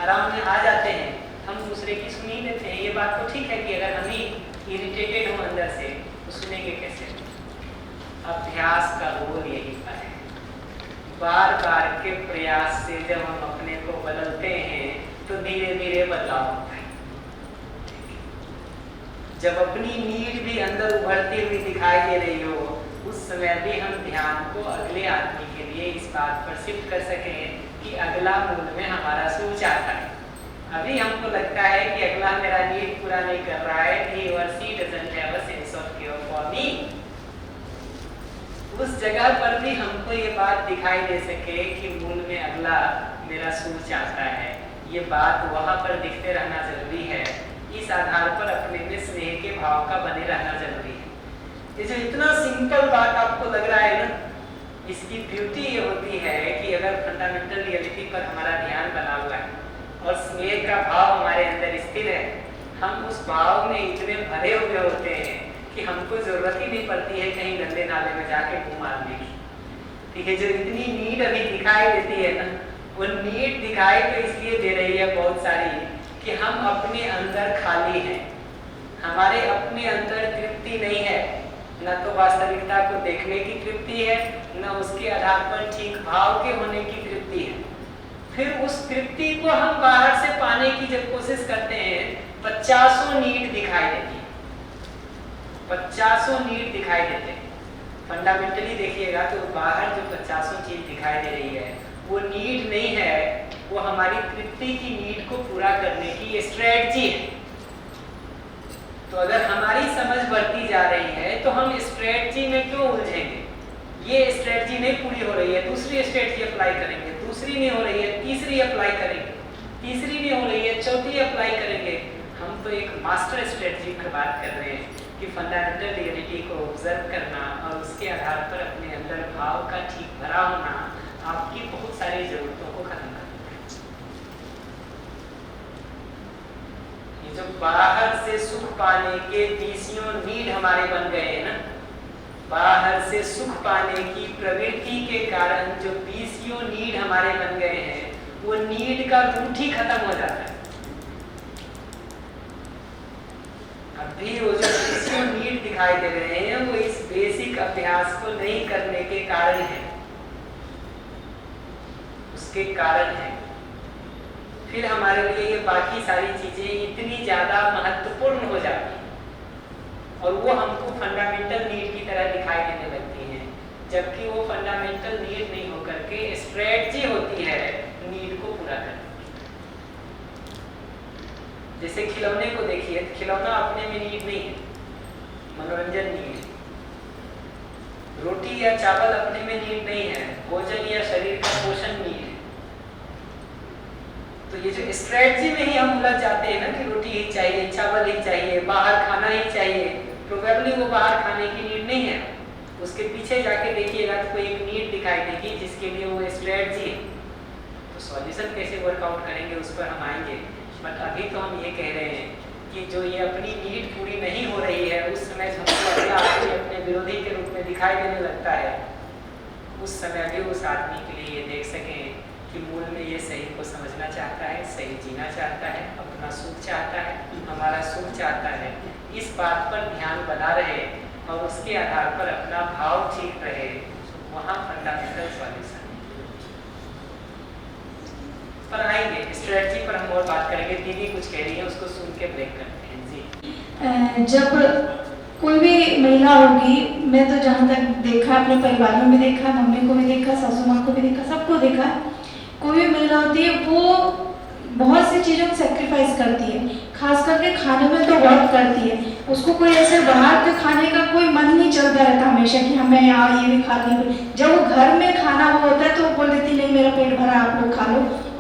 आराम में आ जाते हैं, हम दूसरे की सुन ही लेते हैं। ये बात तो ठीक है कि अगर हम ही इरिटेटेड हो अंदर से तो सुनेंगे कैसे। अभ्यास का रोल यही पर है। बार बार के प्रयास से जब हम अपने को बदलते हैं तो धीरे धीरे बदलाव होता है। जब अपनी नीड भी अंदर उभरती हुई दिखाई दे रही हो, उस समय भी हम ध्यान को अगले आदमी के लिए इस बात पर शिफ्ट कर सकें कि अगला मूल में हमारा सोच आता है। अभी हमको लगता है कि अगला मेरा नीड पूरा नहीं कर रहा है, he or she doesn't have a sense of care for me। उस जगह पर भी हमको ये बात दिखाई दे सके कि मूल में अगला मेरा सोच आता है। ये बात वहाँ पर दिखते रहना जरूरी है। इस आधार पर अपने में स्नेह के भाव का बने रहना जरूरी है। ये जो इतना सिंपल बात आपको लग रहा है ना, इसकी ब्यूटी ये होती है कि अगर फंडामेंटल रियलिटी पर हमारा ध्यान बना हुआ है और स्नेह का भाव हमारे अंदर स्थिर है, हम उस भाव में इतने भरे हुए होते हैं कि हमको जरूरत ही नहीं पड़ती है कहीं गंदे नाले में जाके मुंह मारने की। ठीक है, जो इतनी नीड अभी दिखाई देती है ना, वो नीड दिखाई तो इसलिए दे रही है बहुत सारी कि हम अपने अंदर खाली हैं, हमारे अपने अंदर तृप्ति नहीं है। न तो वास्तविकता को देखने की तृप्ति है, न उसके आधार पर ठीक भाव के होने की तृप्ति है। फिर उस तृप्ति को हम बाहर से पाने की जब कोशिश करते हैं, 50 नीड दिखाई देती है, 50 नीड दिखाई देते हैं। फंडामेंटली देखिएगा तो बाहर जो 50 चीज दिखाई दे रही है, वो नीड नहीं है, वो हमारी तृप्ति की नीड को पूरा करने की स्ट्रेटजी है। तो अगर हमारी समझ बढ़ती जा रही है तो हम स्ट्रेटजी में क्यों उलझेंगे? ये स्ट्रेटजी नहीं पूरी हो रही है, दूसरी स्ट्रेटजी अप्लाई करेंगे, दूसरी नहीं हो रही है, तीसरी अप्लाई करेंगे, तीसरी नहीं हो रही है, चौथी अप्लाई करेंगे। हम तो एक मास्टर स्ट्रेटजी की बात कर रहे हैं कि फंडामेंटल रियलिटी को ऑब्जर्व करना और उसके आधार पर अपने अंदर भाव का ठीक भरा होना आपकी बहुत सारी जरूरतों को खत्म कर देता है। ये जो बाहर से सुख पाने के 20 नीड हमारे बन गए हैं ना, बाहर से सुख पाने की प्रवृत्ति के कारण जो 20 नीड हमारे बन गए हैं, वो नीड का रूट ही खत्म हो जाता है। अभी वो जो 20 नीड दिखाई दे रहे हैं, वो इस बेसिक अभ्यास को नहीं करने के कारण है, उसके कारण है। फिर हमारे लिए ये बाकी सारी चीजें इतनी ज्यादा महत्वपूर्ण हो जाती हैं और वो हमको फंडामेंटल नीड की तरह दिखाई देने लगती हैं, जबकि वो फंडामेंटल नीड नहीं होकर के स्ट्रेटजी होती है नीड को पूरा करने की। जैसे खिलौने को देखिए, खिलौना अपने में नीड नहीं है, मनोरंजन नीड है। रोटी या चावल अपने में नीड नहीं है, भोजन या शरीर का पोषण नीड है। तो ये जो स्ट्रेटजी में ही हम उलझ जाते हैं ना कि रोटी ही चाहिए, चावल ही चाहिए, बाहर खाना ही चाहिए, प्रोबेबली वो बाहर खाने की नीड नहीं है। उसके पीछे जाके देखिएगा तो कोई एक नीड दिखाई देगी जिसके लिए वो स्ट्रेटजी है। तो सॉल्यूशन कैसे वर्कआउट करेंगे उस पर हम आएंगे, बट अभी तो हम ये कह रहे हैं कि जो ये अपनी नीड पूरी नहीं हो रही है, उस समय हमको अगला आदमी अपने विरोधी के रूप में दिखाई देने लगता है, उस समय भी उस आदमी के लिए ये देख सकें कि मूल में ये सही को समझना चाहता है, सही जीना चाहता है, अपना सुख चाहता है, हमारा सुख चाहता है। इस बात पर ध्यान बना रहे और उसके आधार पर अपना भाव ठीक रहे, वहाँ फंडामेंटल सॉल्यूशन पर आएंगे। स्ट्रेटजी पर हम और बात करेंगे। दीदी कुछ कह रही है, उसको सुन के ब्रेक करते हैं जी। जब कोई भी महिला होगी, मैं तो जहाँ तक देखा अपने परिवार में भी देखा, मम्मी को भी देखा, सासू माँ को भी देखा, सबको देखा, कोई भी महिला होती है वो बहुत सी चीज़ों को सेक्रीफाइस करती है, खास करके खाने में तो बहुत करती है। उसको कोई ऐसे बाहर के खाने का कोई मन नहीं चलता रहता हमेशा कि हमें यहाँ ये भी खा ली। जब वो घर में खाना वो होता है तो वो बोल देती नहीं मेरा पेट भरा, आप लोग खा लो,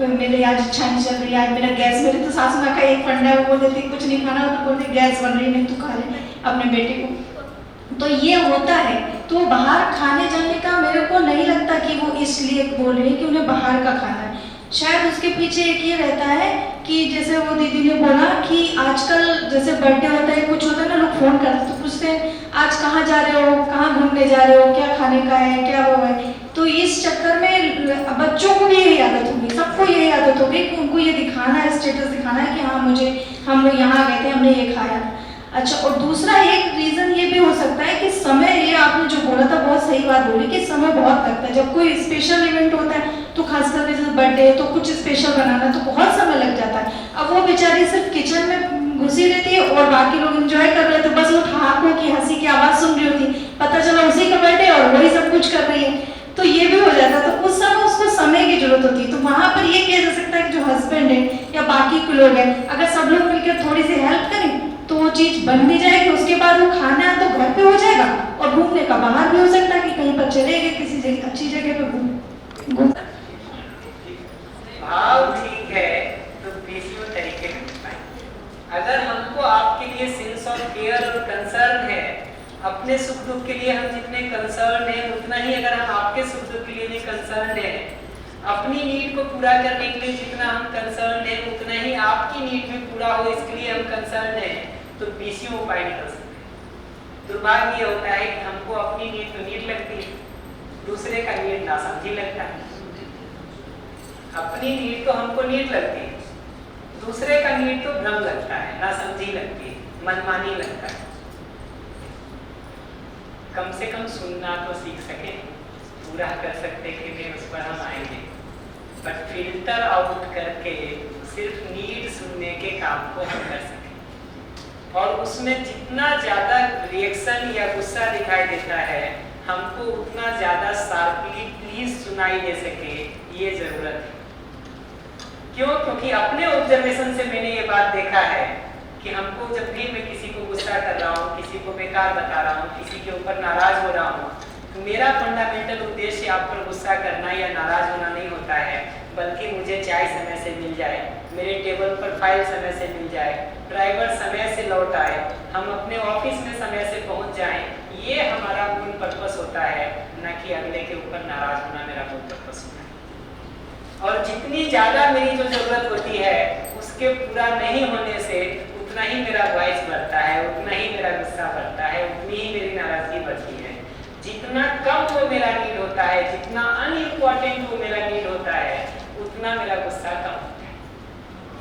मेरे आज इच्छा नहीं चल रही, आज मेरा गैस, मेरे तो सासू माँ का एक फंडा है, वो बोल देती कुछ नहीं खाना, तो बोलती गैस बन रही, नहीं तू खा ले अपने बेटे को। तो ये होता है। तो बाहर खाने जाने का मेरे को नहीं लगता कि वो इसलिए बोल रही है कि उन्हें बाहर का खाना है। शायद उसके पीछे एक ये रहता है कि जैसे वो दीदी ने बोला कि आजकल जैसे बर्थडे होता है, कुछ होता है ना, लोग फ़ोन करते तो पूछते हैं आज कहाँ जा रहे हो, कहाँ घूमने जा रहे हो, क्या खाने का है, क्या वो है। तो इस चक्कर में बच्चों को भी यही आदत होगी, सबको यही आदत होगी कि उनको ये दिखाना है, स्टेटस दिखाना है कि हाँ मुझे, हम लोग यहाँ गए थे, हमने ये खाया। अच्छा, और दूसरा एक रीज़न ये भी हो सकता है कि समय, ये आपने जो बोला था बहुत सही बात बोली कि समय बहुत लगता है। जब कोई स्पेशल इवेंट होता है तो खास करके जैसे बर्थडे, तो कुछ स्पेशल बनाना तो बहुत समय लग जाता है। अब वो बेचारी सिर्फ किचन में घुसी रहती है और बाकी लोग एंजॉय कर रहे थे, बस वो ठहाकों की हंसी की आवाज़ सुन रही होती, पता चला उसी का बर्थडे और वही सब कुछ कर रही है, तो ये भी हो जाता। तो उस समय उसको समय की जरूरत होती है। तो वहाँ पर ये किया जा सकता है कि जो हस्बैंड है या बाकी के लोग हैं, अगर सब लोग मिलकर थोड़ी सी हेल्प करें तो वो चीज़ बन भी जाएगी। उसके बाद वो खाना तो घर पे हो जाएगा और घूमने का बाहर भी हो सकता है कि कहीं पर चले गए किसी जगह, अच्छी जगह पे घूम। भाव ठीक है तो बेसिक तरीके में बताएं। अगर हमको आपके लिए सेंस ऑफ केयर और कंसर्न है, अपने सुख दुख के लिए हम जितने कंसर्न हैं उतना ही अगर हम आपके सुख दुख के लिए भी कंसर्न हैं, अपनी नीड को पूरा करने के लिए जितना हम कंसर्न हैं उतना ही आपकी नीड भी पूरा हो इसके लिए हम कंसर्न हैं, तो बीसियों उपाय निकल सकते। दुर्भाग्य ये होता है कि हमको अपनी नीड तो नीड लगती है, दूसरे का नीड नासमझी लगता है। अपनी नीड तो हमको नीड लगती है, दूसरे का नीड तो भ्रम लगता है, नासमझी लगती है, मनमानी लगता है। कम से कम सुनना तो सीख सके, पूरा कर सकते कि नहीं उस पर हम आएंगे, बट फिल्टर आउट करके सिर्फ नीड सुनने के काम को हम कर सकें। और उसमें जितना ज़्यादा रिएक्शन या गुस्सा दिखाई देता है हमको उतना ज़्यादा शार्पली प्लीज सुनाई दे सके, ये ज़रूरत है। क्यों? क्योंकि अपने ऑब्जर्वेशन से मैंने ये बात देखा है कि हमको जब भी मैं किसी को गुस्सा कर रहा हूँ, किसी को बेकार बता रहा हूँ, किसी के ऊपर नाराज हो रहा हूँ, तो मेरा फंडामेंटल उद्देश्य आप पर गुस्सा करना या नाराज होना नहीं होता है, बल्कि मुझे चाय समय से मिल जाए, मेरे टेबल पर फाइल समय से मिल जाए, ड्राइवर समय से लौट आए, हम अपने ऑफिस में समय से पहुंच जाएं, ये हमारा मूल पर्पस होता है, न कि अगले के ऊपर नाराज होना मेरा मूल पर्पस होता है। और जितनी ज़्यादा मेरी जो ज़रूरत होती है उसके पूरा नहीं होने से उतना ही मेरा वॉइस बढ़ता है, उतना ही मेरा गुस्सा बढ़ता है, उतनी ही मेरी नाराजगी बढ़ती है। जितना कम वो मेरा नीड होता है, जितना अनइम्पॉर्टेंट वो मेरा नीड होता है, उतना मेरा गुस्सा कम होता है।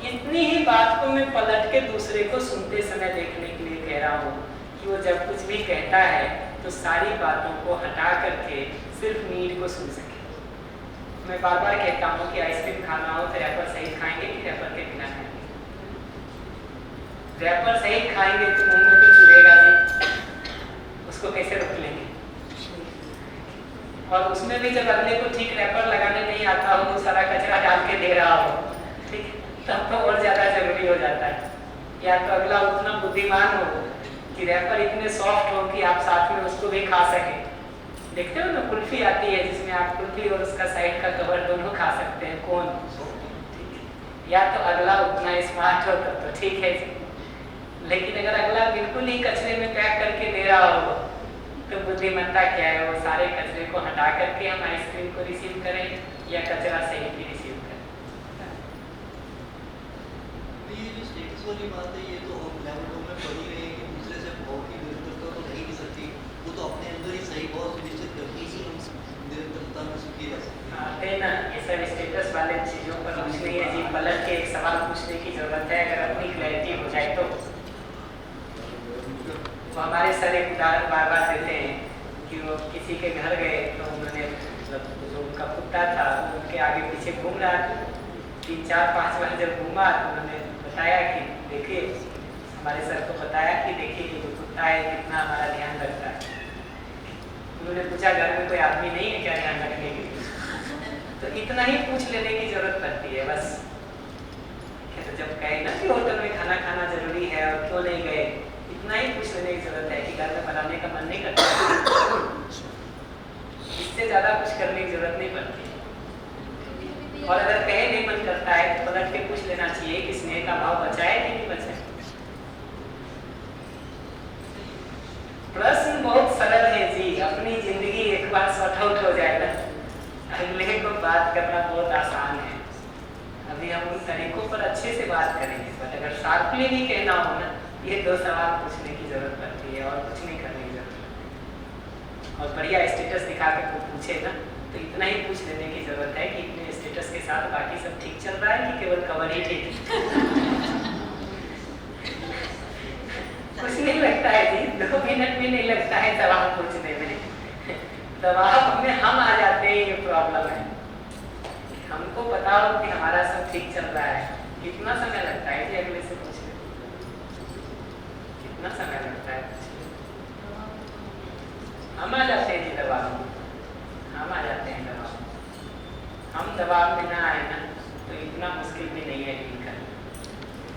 इतनी ही बात को मैं पलट के दूसरे को सुनते समय देखने के लिए कह रहा हूँ कि वो जब कुछ भी कहता है तो सारी बातों को हटा करके सिर्फ नीड को सुन सके। मैं बार बार कहता हूँ कि आइसक्रीम खाना हो तो रैपर सहित खाएंगे कि रैपर के बिना खाएंगे? रैपर सहित खाएंगे तो मुंह में तो चुभेगा जी, उसको कैसे रोक लेंगे? और उसमें भी जब अगले को ठीक रैपर लगाने नहीं आता हो तो सारा कचरा डाल के दे रहा हो, ठीक, तब तो और ज्यादा जरूरी हो जाता है। या तो अगला उतना बुद्धिमान हो कि रैपर इतने सॉफ्ट हो कि आप साथ में उसको भी खा सके। देखते हो ना कुल्फी आती है जिसमें आप कुल्फी और उसका साइड का कवर दोनों खा सकते हैं, कौन? या तो अगला उतना स्मार्ट हो तब तो ठीक है, लेकिन अगर अगला बिल्कुल ही कचरे में पैक करके दे रहा हो तो बुद्धिमत्ता क्या है? वो सारे कचरे को हटा करके हम आइसक्रीम को रिसीव करें या कचरा सही भी रिसीव करें? ये जो स्टेटस वाली बात है, ये तो हम लेवल में पड़ी रही है कि दूसरे से भाव की निरंतरता तो नहीं भी सकती, वो तो अपने अंदर ही सही भाव सुनिश्चित करके ही हम निरंतरता में सुखी रह सकते हैं। ना ये सब स्टेटस वाले चीज़ों पर कुछ नहीं है जी, पलट के एक सवाल पूछने की जरूरत है। अगर अपनी क्लैरिटी हो जाए तो हमारे सर एक उदाहरण बार बार देते हैं कि वो किसी के घर गए तो उन्होंने, मतलब जो उनका कुत्ता था उनके आगे पीछे घूम रहा था, 3, 4, 5 बार जब घूमा तो उन्होंने बताया कि देखिए, हमारे सर को बताया कि देखिए ये जो कुत्ता है कितना हमारा ध्यान रखता है। उन्होंने पूछा घर में कोई आदमी नहीं है क्या ध्यान रखने के लिए? तो इतना ही पूछ लेने की जरूरत पड़ती है बस। तो जब कहे ना कि होटल में खाना खाना जरूरी है और क्यों नहीं गए, इतना ही पूछ लेने की जरूरत है कि घर में बनाने का मन नहीं करता। इससे ज्यादा कुछ करने की जरूरत नहीं पड़ती। और अगर कहे नहीं मन करता है तो पलट के पूछ लेना चाहिए कि स्नेह का भाव बचा है कि नहीं बचा है। प्रश्न बहुत सरल है जी, अपनी जिंदगी एक बार सॉर्ट आउट हो जाए ना, अगले को बात करना बहुत आसान है। अभी हम उन तरीकों पर अच्छे से बात करेंगे, बट अगर शार्पली भी कहना हो ना, ये 2 सवाल पूछने की जरूरत पड़ती है और कुछ नहीं करने की जरूरत। और बढ़िया स्टेटस दिखा के कोई पूछे ना तो इतना ही पूछ लेने की जरूरत है कि इतने स्टेटस के साथ बाकी सब ठीक चल रहा है कि केवल कवर ही ठीक है? कुछ 2 मिनट भी नहीं लगता है जवाब पूछने में, जवाब में हम आ जाते हैं, ये प्रॉब्लम है। हमको पता हो कि हमारा सब ठीक चल रहा है, कितना समय लगता है कि अगले से पूछने, कितना समय लगता है पूछने? हम आ जाते हैं जी दबाव में, हम आ जाते हैं दबाव में। हम दबाव में ना आए ना तो इतना मुश्किल भी नहीं है कि